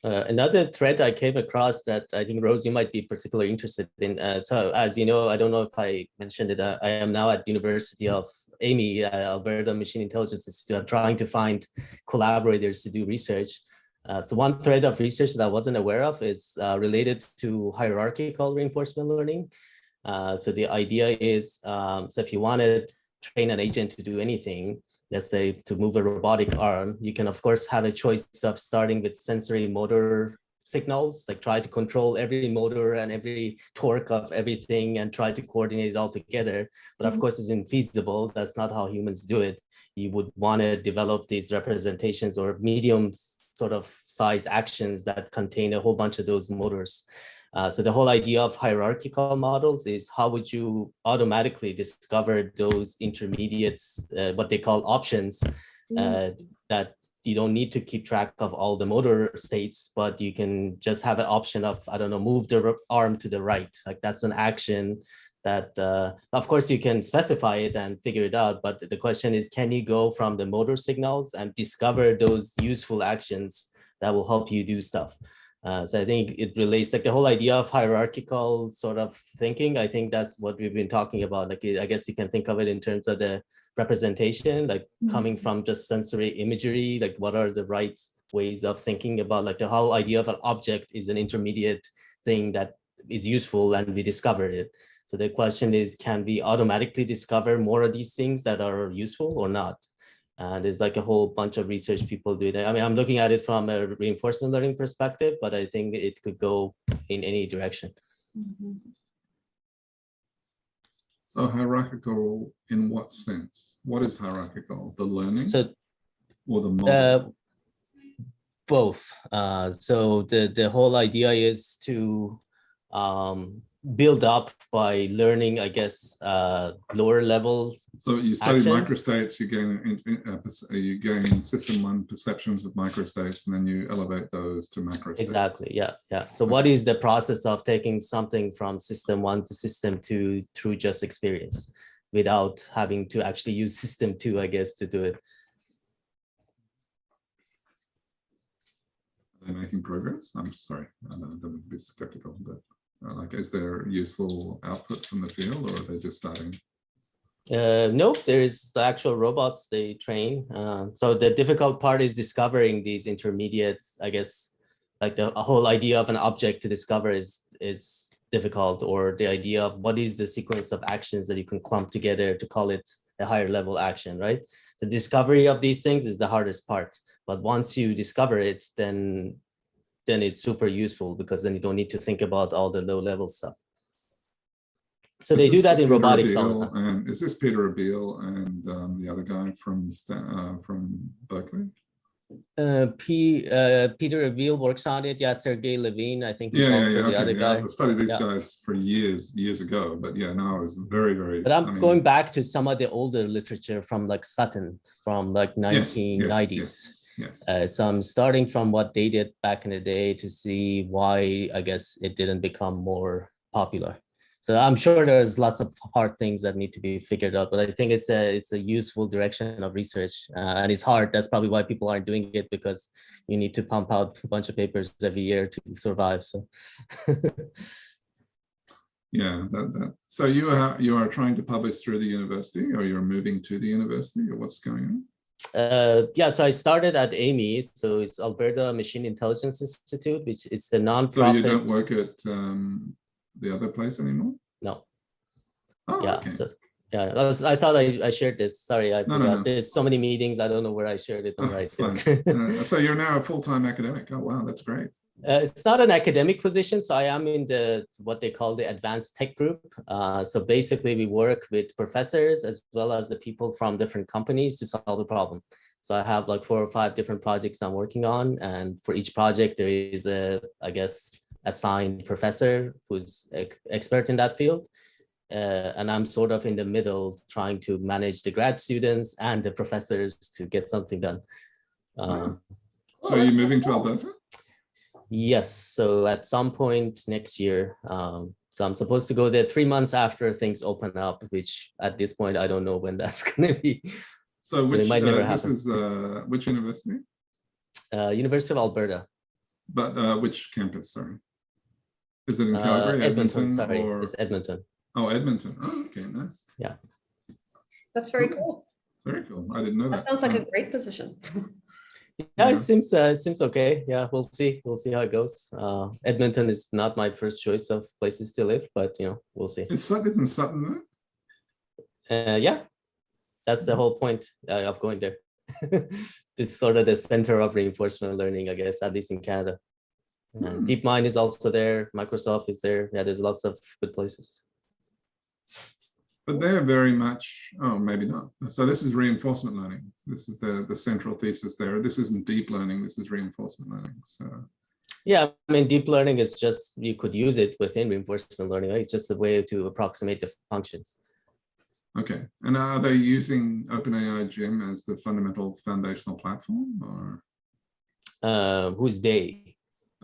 another thread I came across that I think, Rose, you might be particularly interested in. So as you know, I don't know if I mentioned it, I am now at University of Amy, Alberta Machine Intelligence Institute. I'm trying to find collaborators to do research. So one thread of research that I wasn't aware of is related to hierarchical reinforcement learning. So the idea is, so if you want to train an agent to do anything, let's say to move a robotic arm, you can of course have a choice of starting with sensory motor signals, like try to control every motor and every torque of everything and try to coordinate it all together. But of course it's infeasible. That's not how humans do it. You would want to develop these representations or medium sort of size actions that contain a whole bunch of those motors. So the whole idea of hierarchical models is how would you automatically discover those intermediates, what they call options, that you don't need to keep track of all the motor states, but you can just have an option of, I don't know, move the arm to the right. Like that's an action that, of course, you can specify it and figure it out. But the question is, can you go from the motor signals and discover those useful actions that will help you do stuff? So I think it relates, like the whole idea of hierarchical sort of thinking. I think that's what we've been talking about. Like, I guess you can think of it in terms of the representation, like coming from just sensory imagery, like what are the right ways of thinking about, like the whole idea of an object is an intermediate thing that is useful and we discovered it. So the question is, can we automatically discover more of these things that are useful or not? And there's like a whole bunch of research people doing it. I mean, I'm looking at it from a reinforcement learning perspective, but I think it could go in any direction. So hierarchical in what sense? What is hierarchical? The learning or the model? Both. So the whole idea is to build up by learning, I guess, lower level. So you study actions. microstates, you gain system one perceptions of microstates, and then you elevate those to macrostates. Exactly. Yeah. So what is the process of taking something from system one to system two through just experience, without having to actually use system two, I guess, to do it? Are they making progress? I'm sorry, I'm a bit skeptical, but like, is there useful output from the field, or are they just starting? Nope, there's the actual robots they train. So the difficult part is discovering these intermediates, I guess, like the whole idea of an object to discover is difficult, or the idea of what is the sequence of actions that you can clump together to call it a higher level action, right? The discovery of these things is the hardest part. But once you discover it, then it's super useful, because then you don't need to think about all the low level stuff. So they do that in robotics all the time. And is this Peter Abeel and the other guy from Berkeley? Peter Abeel works on it. Yeah, Sergey Levine, I think he's also the other guy. I studied these guys for years ago, but yeah, now it's very. But I'm going back to some of the older literature from like Sutton from like 1990s. Yes. So I'm starting from what they did back in the day to see why, I guess, it didn't become more popular. So I'm sure there's lots of hard things that need to be figured out, but I think it's a useful direction of research, and it's hard. That's probably why people aren't doing it, because you need to pump out a bunch of papers every year to survive. So. Yeah, so you are trying to publish through the university, or you're moving to the university, or what's going on? Yeah, so I started at Amy, so it's Alberta Machine Intelligence Institute, which is a nonprofit. So you don't work at the other place anymore? No. Oh, yeah. Okay. So yeah, I thought I shared this. Sorry, I forgot. No. There's so many meetings. I don't know where I shared it. Right. So you're now a full-time academic. Oh wow, that's great. It's not an academic position, so I am in what they call the advanced tech group. So basically, we work with professors as well as the people from different companies to solve the problem. So I have like 4 or 5 different projects I'm working on, and for each project there is I guess, assigned professor who's expert in that field. And I'm sort of in the middle, trying to manage the grad students and the professors to get something done. So are you moving to Alberta? Yes, so at some point next year, so I'm supposed to go there 3 months after things open up, which at this point, I don't know when that's gonna be. So it which, might never this happen. is, which university? University of Alberta. But which campus, sorry? Is it in Calgary, Edmonton, Edmonton, sorry, or? it's Edmonton. Oh, Edmonton. Oh, okay, nice. Yeah. That's very cool. Very cool. I didn't know That that. sounds like a great position. Yeah, Yeah. it seems okay. Yeah, we'll see how it goes. Edmonton is not my first choice of places to live, but we'll see. Isn't Sutton there? Yeah, that's the whole point of going there. It's sort of the center of reinforcement learning, I guess, at least in Canada. And DeepMind is also there. Microsoft is there. Yeah, there's lots of good places. But they're very much, oh, maybe not. So this is reinforcement learning. This is the central thesis there. This isn't deep learning, this is reinforcement learning. So yeah, I mean, deep learning is just, you could use it within reinforcement learning, right? It's just a way to approximate the functions. okay. And are they using OpenAI Gym as the fundamental foundational platform, or? Who's they?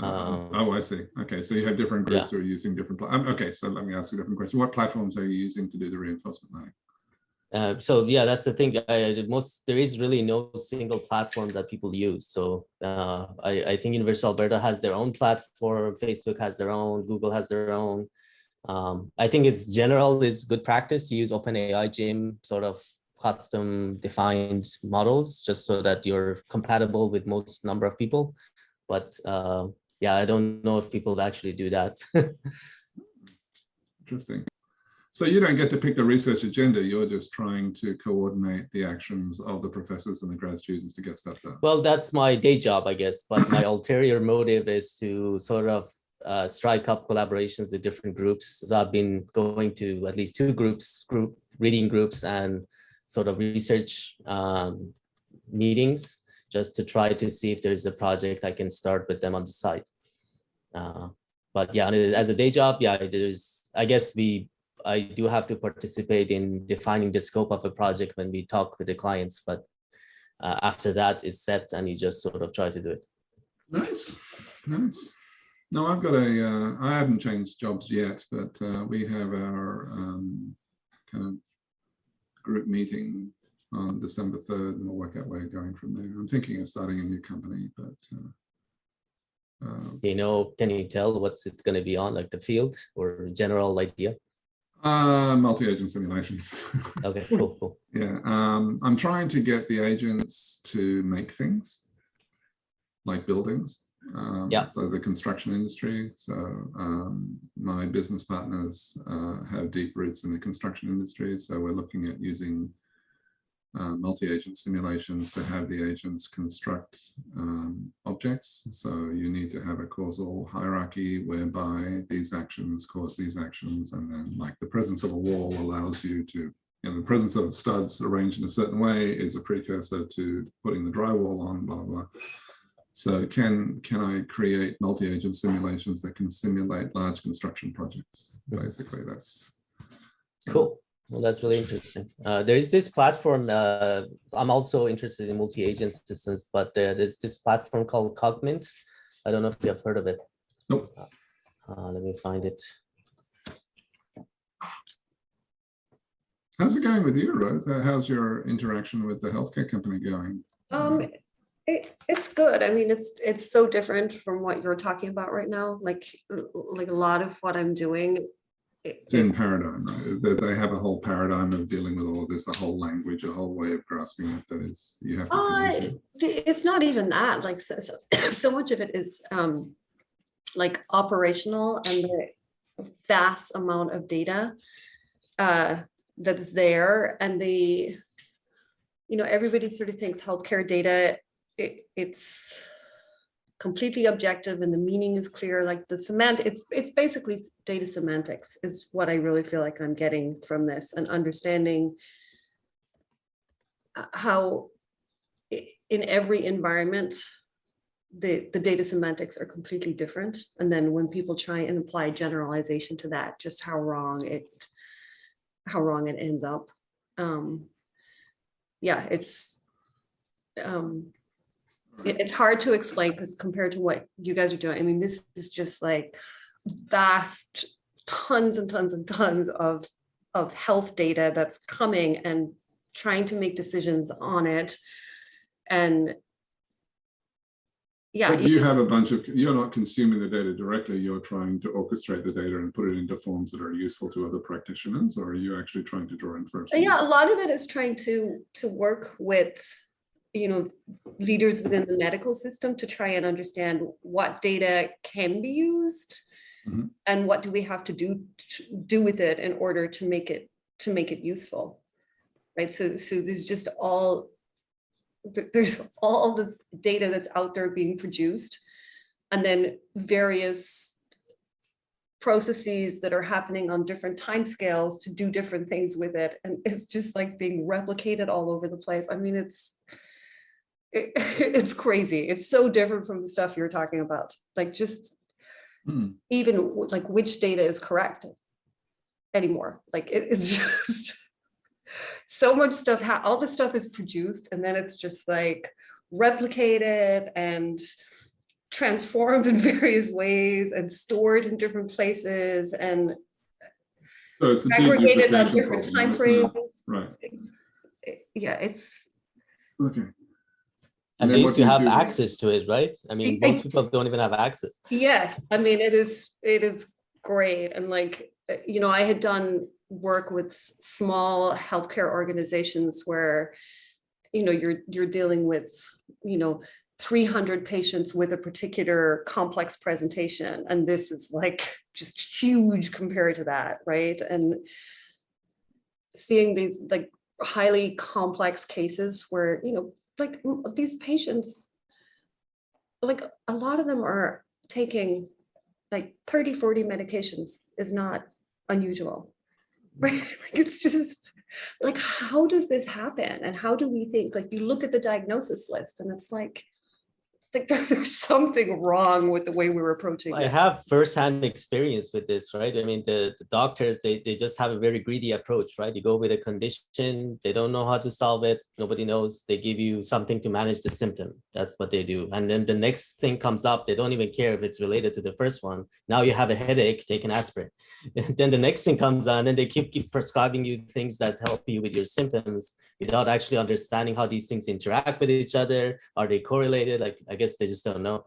Oh, I see. Okay, so you have different groups who are using different. Okay, so let me ask you a different question. What platforms are you using to do the reinforcement learning? So yeah, that's the thing. There is really no single platform that people use. So I think University of Alberta has their own platform. Facebook has their own. Google has their own. I think it's good practice to use OpenAI Gym sort of custom defined models, just so that you're compatible with most number of people. But yeah, I don't know if people actually do that. Interesting. So you don't get to pick the research agenda. You're just trying to coordinate the actions of the professors and the grad students to get stuff done. Well, that's my day job, I guess. But my ulterior motive is to sort of strike up collaborations with different groups. So I've been going to at least 2 group reading groups and sort of research meetings, just to try to see if there's a project I can start with them on the side. But yeah, as a day job, yeah, I guess I do have to participate in defining the scope of a project when we talk with the clients, but after that it's set and you just sort of try to do it. Nice, nice. No, I've got I haven't changed jobs yet, but we have our kind of group meeting on December 3rd, and we'll work out where we're going from there. I'm thinking of starting a new company, but can you tell what's it going to be on, like the field or general idea? Multi-agent simulation. Okay, cool. Yeah, I'm trying to get the agents to make things like buildings. So the construction industry. So my business partners have deep roots in the construction industry. So we're looking at using multi-agent simulations to have the agents construct objects. So you need to have a causal hierarchy whereby these actions cause these actions, and then like the presence of a wall allows you to, the presence of studs arranged in a certain way is a precursor to putting the drywall on, blah, blah, blah. So can I create multi-agent simulations that can simulate large construction projects? Basically, that's cool. Well, that's really interesting. There is this platform. I'm also interested in multi-agent systems, but there's this platform called Cogmint. I don't know if you have heard of it. Nope. Let me find it. How's it going with you, Ruth? How's your interaction with the healthcare company going? It's good. I mean, it's so different from what you're talking about right now. Like a lot of what I'm doing. It's in paradigm, right? They have a whole paradigm of dealing with all of this, a whole language, a whole way of grasping it that is you have to. It's not even that. Like so much of it is like operational, and the vast amount of data that's there, and everybody sort of thinks healthcare data. It's completely objective and the meaning is clear, like the it's basically data semantics is what I really feel like I'm getting from this, and understanding how in every environment the data semantics are completely different, and then when people try and apply generalization to that, just how wrong it ends up. it's hard to explain because compared to what you guys are doing, I mean, this is just like vast, tons and tons and tons of health data that's coming and trying to make decisions on it. And yeah, But you have a bunch of, you're not consuming the data directly, you're trying to orchestrate the data and put it into forms that are useful to other practitioners, or are you actually trying to draw inference? yeah, a lot of it is trying to work with, you know, leaders within the medical system to try and understand what data can be used and what do we have to do with it in order to make it useful, right? So there's just there's all this data that's out there being produced, and then various processes that are happening on different timescales to do different things with it, and it's just like being replicated all over the place. I mean, it's crazy. It's so different from the stuff you're talking about. Like just even like which data is correct anymore. Like it's just so much stuff. All the stuff is produced, and then it's just like replicated and transformed in various ways and stored in different places and so it's aggregated on different time frames. Right. Yeah, it's okay. At least you have access to it, right? I mean, most people don't even have access. Yes, I mean, it is great. And like, you know, I had done work with small healthcare organizations where, you know, you're dealing with, you know, 300 patients with a particular complex presentation. And this is like just huge compared to that, right? And seeing these like highly complex cases where, you know, like these patients, like a lot of them are taking like 30, 40 medications is not unusual, right? Like it's just like, how does this happen? And how do we think, like you look at the diagnosis list and it's like there's something wrong with the way we're approaching I it. have firsthand experience with this, right? I mean, the doctors, they just have a very greedy approach, right? You go with a condition, they don't know how to solve it. Nobody knows. They give you something to manage the symptom. That's what they do. And then the next thing comes up, they don't even care if it's related to the first one. Now you have a headache, take an aspirin. Then the next thing comes on, and they keep prescribing you things that help you with your symptoms without actually understanding how these things interact with each other. Are they correlated? Like, I guess they just don't know.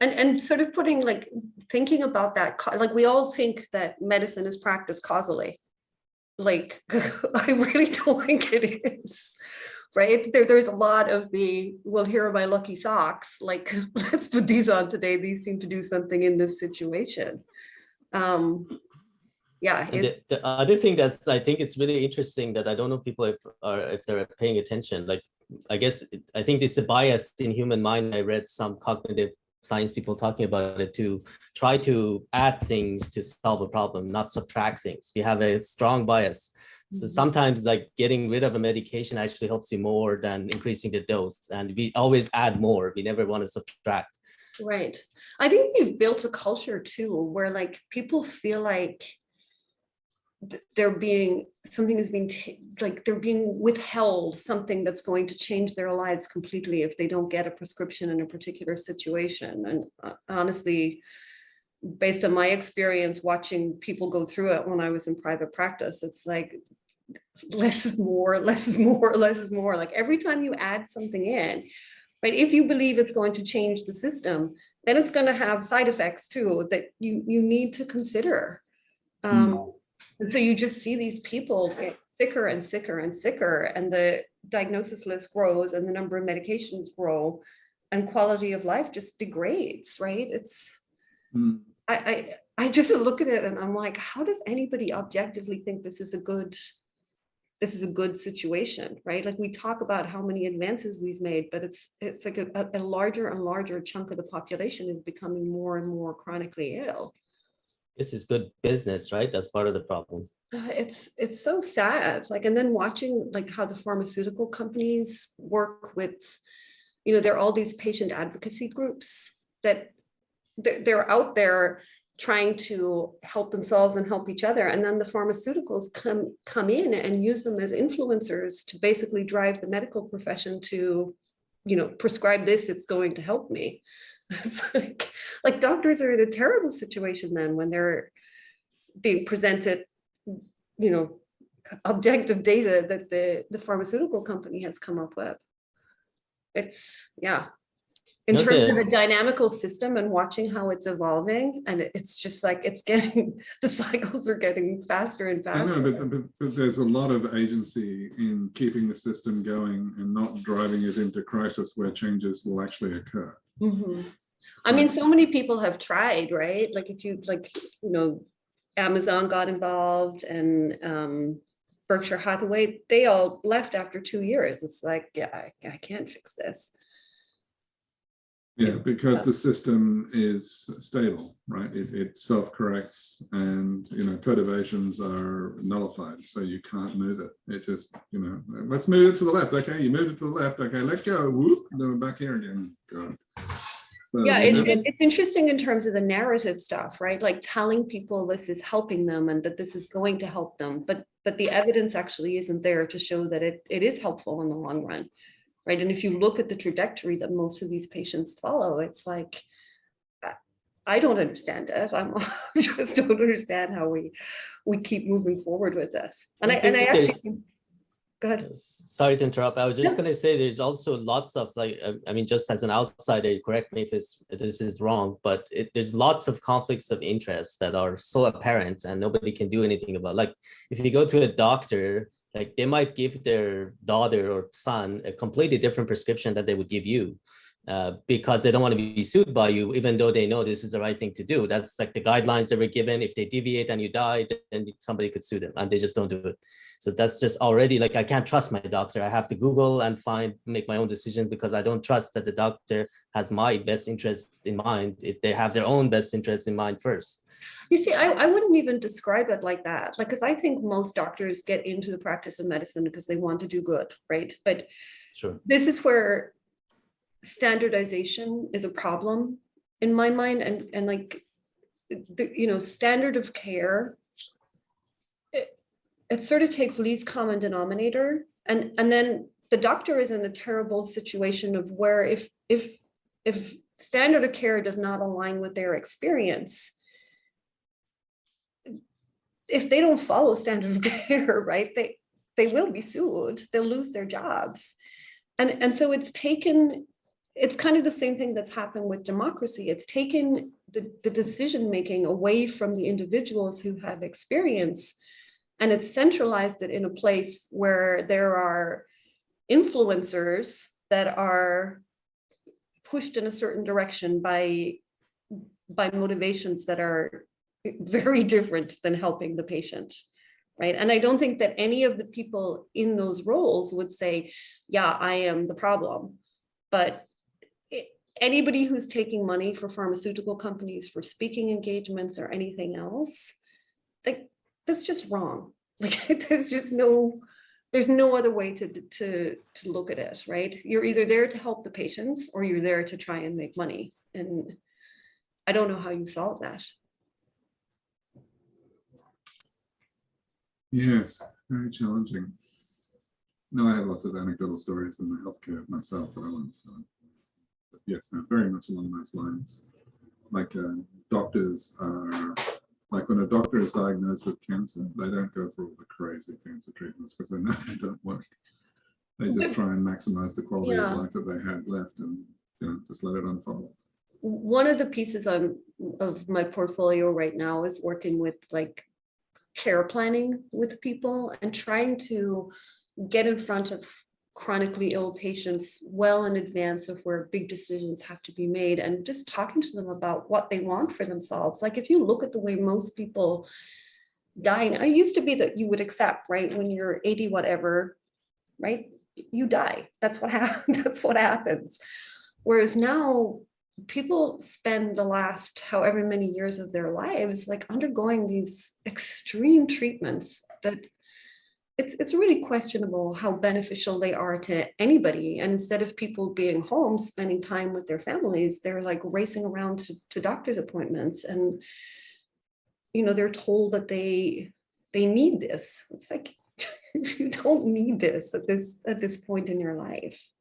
And sort of putting like thinking about that, like we all think that medicine is practiced causally. Like I really don't think it is, right? There's a lot of the, well, here are my lucky socks. Like let's put these on today. These seem to do something in this situation. Yeah. The other thing that's, I think it's really interesting that I don't know people if they're paying attention. Like, I guess, I think it's a bias in human mind. I read some cognitive science people talking about it, to try to add things to solve a problem, not subtract things. We have a strong bias. So sometimes like getting rid of a medication actually helps you more than increasing the dose. And we always add more. We never want to subtract. Right. I think we've built a culture too, where like people feel like they're being, something is being like they're being withheld something that's going to change their lives completely if they don't get a prescription in a particular situation. And honestly, based on my experience watching people go through it when I was in private practice, it's like less is more, less is more, less is more. Like every time you add something in, right, if you believe it's going to change the system, then it's going to have side effects too that you need to consider. And so you just see these people get sicker and sicker and sicker, and the diagnosis list grows and the number of medications grow and quality of life just degrades, right? It's, I just look at it and I'm like, how does anybody objectively think this is a good situation, right? Like we talk about how many advances we've made, but it's like a larger and larger chunk of the population is becoming more and more chronically ill. This is good business, right? That's part of the problem. It's so sad. Like, and then watching like how the pharmaceutical companies work with, you know, there are all these patient advocacy groups that they're out there trying to help themselves and help each other. And then the pharmaceuticals come in and use them as influencers to basically drive the medical profession to prescribe this, it's going to help me. It's like doctors are in a terrible situation then when they're being presented, objective data that the pharmaceutical company has come up with. It's, yeah. In terms of a dynamical system and watching how it's evolving, and it's just like the cycles are getting faster and faster. I know, but there's a lot of agency in keeping the system going and not driving it into crisis where changes will actually occur. Mm-hmm. I mean, so many people have tried, right? Like if you Amazon got involved and Berkshire Hathaway, they all left after 2 years. It's like, yeah, I can't fix this. Yeah, because the system is stable, right? It self-corrects, and perturbations are nullified, so you can't move it. It just, let's move it to the left. Okay, you moved it to the left. Okay, let go. Whoop, then we're back here again. God. So, yeah, it's interesting in terms of the narrative stuff, right? Like telling people this is helping them and that this is going to help them, but the evidence actually isn't there to show that it is helpful in the long run. Right. And if you look at the trajectory that most of these patients follow, it's like, I don't understand it. I just don't understand how we keep moving forward with this. And I actually, go ahead. Sorry to interrupt. I was just going to say there's also lots of just as an outsider, correct me if this is wrong, but there's lots of conflicts of interest that are so apparent and nobody can do anything about. Like if you go to a doctor, like they might give their daughter or son a completely different prescription that they would give you because they don't want to be sued by you, even though they know this is the right thing to do. That's like the guidelines they were given. If they deviate and you die, then somebody could sue them, and they just don't do it. So that's just already like, I can't trust my doctor. I have to Google and make my own decision because I don't trust that the doctor has my best interests in mind. If they have their own best interests in mind first. You see, I wouldn't even describe it like that. Like, because I think most doctors get into the practice of medicine because they want to do good, right? But sure, this is where standardization is a problem in my mind, and like standard of care, it sort of takes least common denominator, and then the doctor is in a terrible situation of where if standard of care does not align with their experience, if they don't follow standard of care, right, they will be sued, they'll lose their jobs. And so it's kind of the same thing that's happened with democracy. It's taken the decision-making away from the individuals who have experience, and it's centralized it in a place where there are influencers that are pushed in a certain direction by motivations that are very different than helping the patient, right? And I don't think that any of the people in those roles would say, yeah, I am the problem. But anybody who's taking money for pharmaceutical companies for speaking engagements or anything else, like, that's just wrong. Like, there's no other way to look at it, right? You're either there to help the patients or you're there to try and make money. And I don't know how you solve that. Yes, very challenging. No, I have lots of anecdotal stories in my healthcare myself, but I won't. But yes, no, very much along those lines. Like doctors are, like when a doctor is diagnosed with cancer, they don't go for all the crazy cancer treatments because they know they don't work. They just try and maximize the quality of life that they had left, and just let it unfold. One of the pieces of my portfolio right now is working with like care planning with people and trying to get in front of chronically ill patients well in advance of where big decisions have to be made, and just talking to them about what they want for themselves. Like if you look at the way most people die, it used to be that you would accept, right, when you're 80 whatever, right, you die. That's what happens. That's what happens. Whereas now people spend the last however many years of their lives like undergoing these extreme treatments that it's really questionable how beneficial they are to anybody. And instead of people being home spending time with their families, they're like racing around to doctor's appointments, and they're told that they need this. It's like, you don't need this at this point in your life.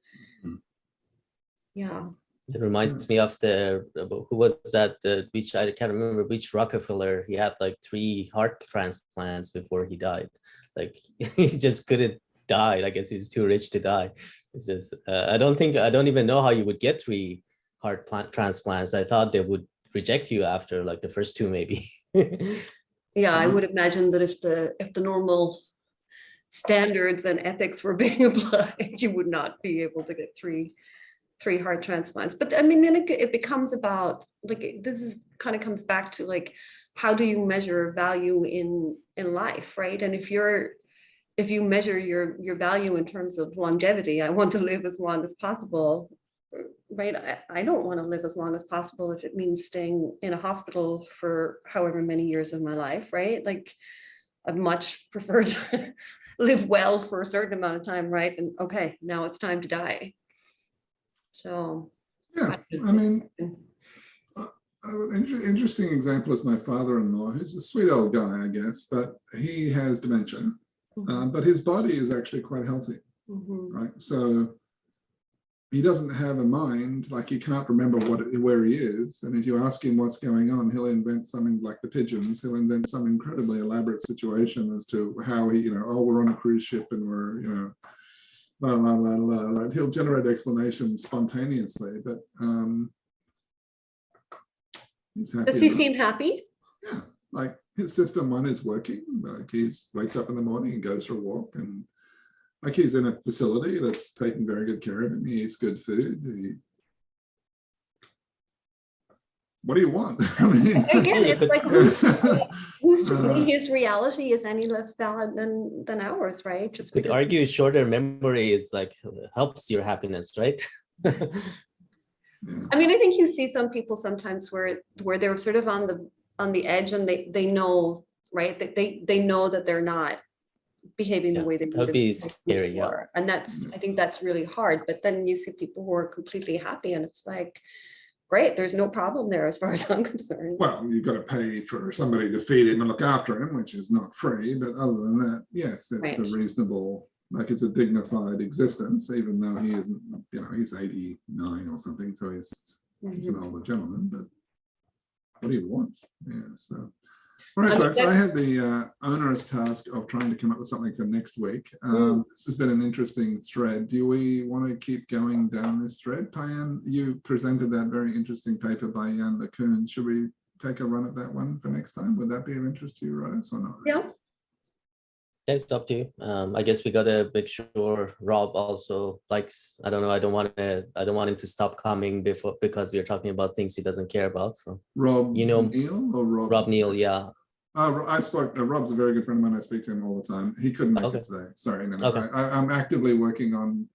Yeah. It reminds me of who was that? Which I can't remember which Rockefeller. He had like 3 heart transplants before he died. Like he just couldn't die. I guess he was too rich to die. It's just I don't even know how you would get 3 heart transplants. I thought they would reject you after like the first 2, maybe. Yeah, I would imagine that if the normal standards and ethics were being applied, you would not be able to get three heart transplants. But I mean, then it becomes about like, this is kind of comes back to like, how do you measure value in life, right? And if you measure your value in terms of longevity, I want to live as long as possible, right? I don't want to live as long as possible if it means staying in a hospital for however many years of my life, right? Like, I'd much prefer to live well for a certain amount of time, right? And okay, now it's time to die. So yeah, I mean, an interesting example is my father-in-law, who's a sweet old guy, I guess, but he has dementia, but his body is actually quite healthy, right? So he doesn't have a mind, like he can't remember where he is. And if you ask him what's going on, he'll invent something like the pigeons. He'll invent some incredibly elaborate situation as to how he, oh, we're on a cruise ship and we're, blah, blah, blah, blah, right? He'll generate explanations spontaneously, but he's happy. Does he seem happy? Yeah, like his system 1 is working. Like he wakes up in the morning and goes for a walk, and like he's in a facility that's taking very good care of him. He eats good food. What do you want? I mean, again, it's like who's to say his reality is any less valid than ours, right? Just could argue shorter memory is like helps your happiness, right? yeah. I mean, I think you see some people sometimes where they're sort of on the edge, and they know, right, that they know that they're not behaving the way they would be scary. Yeah, and I think that's really hard. But then you see people who are completely happy, and it's like, great, there's no problem there as far as I'm concerned. Well, you've got to pay for somebody to feed him and look after him, which is not free. But other than that, yes, it's a reasonable, like it's a dignified existence, even though he isn't, he's 89 or something. So he's an older gentleman, but what do you want? Yeah, so. All right, folks, I had the onerous task of trying to come up with something for next week. This has been an interesting thread. Do we want to keep going down this thread? Payan, you presented that very interesting paper by Jan LeCun. Should we take a run at that one for next time? Would that be of interest to you, Rose, or not? Yeah. It's up to you. I guess we gotta make sure Rob also likes. I don't know. I don't want him to stop coming because we're talking about things he doesn't care about. So Rob, Neil or Rob? Rob Neil, yeah. I spoke. Rob's a very good friend of mine. I speak to him all the time. He couldn't make it today. Sorry. No. I'm actively working on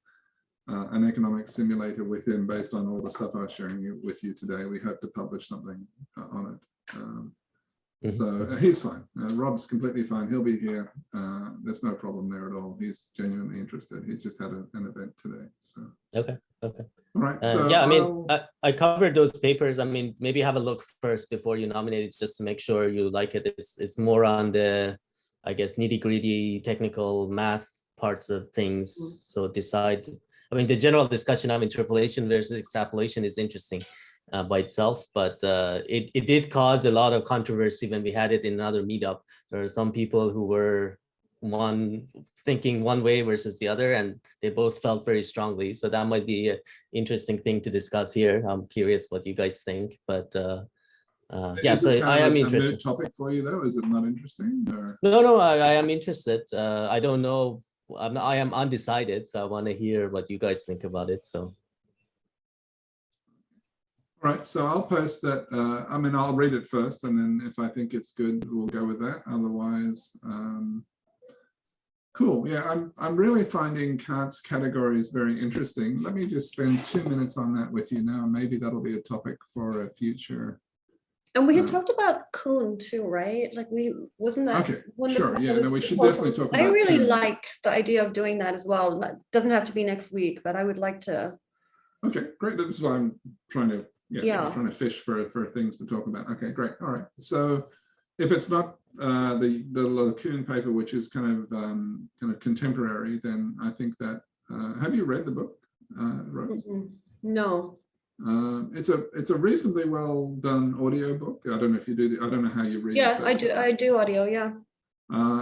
an economic simulator with him based on all the stuff I was sharing with you today. We hope to publish something on it. So he's fine. Rob's completely fine. He'll be here. There's no problem there at all. He's genuinely interested. He's just had an event today. So okay. All right. So yeah, I mean, I covered those papers. I mean, maybe have a look first before you nominate it, just to make sure you like it. It's more on the, I guess, nitty-gritty technical math parts of things. So decide. I mean, the general discussion of interpolation versus extrapolation is interesting by itself, but it did cause a lot of controversy when we had it in another meetup. There are some people who were thinking one way versus the other, and they both felt very strongly. So that might be an interesting thing to discuss here. I'm curious what you guys think, but yeah, so I am interested. A new topic for you though? Is it not interesting? Or? No, I am interested. I don't know. I am undecided, so I want to hear what you guys think about it. So. All right, so I'll post that. I mean, I'll read it first, and then if I think it's good, we'll go with that. Otherwise, cool. Yeah, I'm really finding Kant's categories very interesting. Let me just spend 2 minutes on that with you now. Maybe that'll be a topic for a future. And we had talked about Kuhn too, right? Like wasn't that? Okay, sure. Yeah, no, we should definitely talk about I really Kuhn. like the idea of doing that as well. It doesn't have to be next week, but I would like to. Okay, great. This is why I'm trying to. Yeah, trying to fish for things to talk about. Okay, great. All right. So if it's not the LeCun paper, which is kind of contemporary, then I think that have you read the book, Rose? No. It's a reasonably well done audio book. I don't know if you do. I don't know how you read. Yeah, it, but, I do audio. Yeah.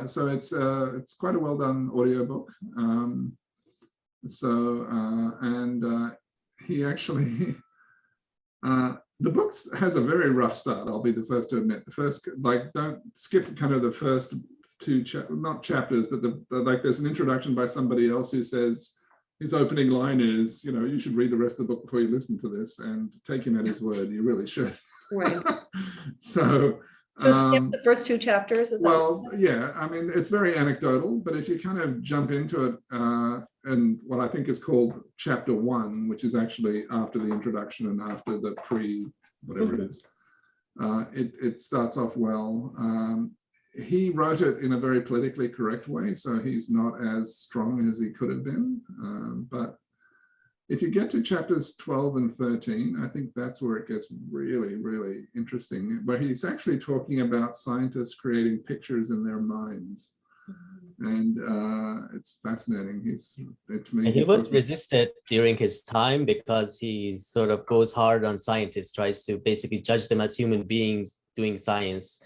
So it's quite a well done audio book. He actually the book has a very rough start. I'll be the first to admit. The first, like, don't skip kind of the first two not chapters, but like there's an introduction by somebody else who says his opening line is, you know, you should read the rest of the book before you listen to this, and take him at his word. You really should. Right. So skip the first two chapters. Is well, yeah, I mean, it's very anecdotal, but if you kind of jump into it, and what I think is called chapter 1, which is actually after the introduction and after the whatever it is, it starts off well. He wrote it in a very politically correct way, so he's not as strong as he could have been. But if you get to chapters 12 and 13, I think that's where it gets really, really interesting, where he's actually talking about scientists creating pictures in their minds. And it's fascinating. He was resisted during his time because he sort of goes hard on scientists, tries to basically judge them as human beings doing science.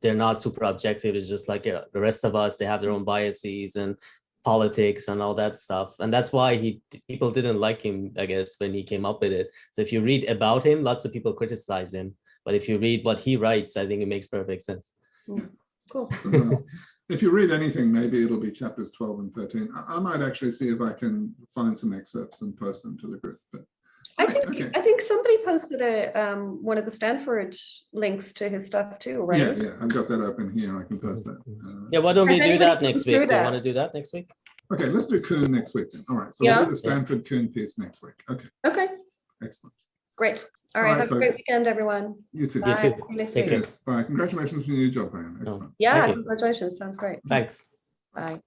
They're not super objective. It's just like the rest of us. They have their own biases and politics and all that stuff. And that's why people didn't like him, I guess, when he came up with it. So if you read about him, lots of people criticize him. But if you read what he writes, I think it makes perfect sense. Cool. So, if you read anything, maybe it'll be chapters 12 and 13. I might actually see if I can find some excerpts and post them to the group. But I think somebody posted one of the Stanford links to his stuff too, right? Yeah, I've got that open here. I can post that. Yeah, why don't we Has do that anybody next been week? through Do you that? want to do that next week? Okay, let's do Kuhn next week then. All right, so Yeah. we'll do the Stanford Kuhn piece next week. Okay, Okay, excellent. great. All All right, right, have a great folks. weekend, everyone. You too. You Bye. too. See you next Take week. care. Yes, bye. Congratulations on your new job, Diane. Excellent. Yeah, Thank you. congratulations. Sounds great. Thanks. Bye.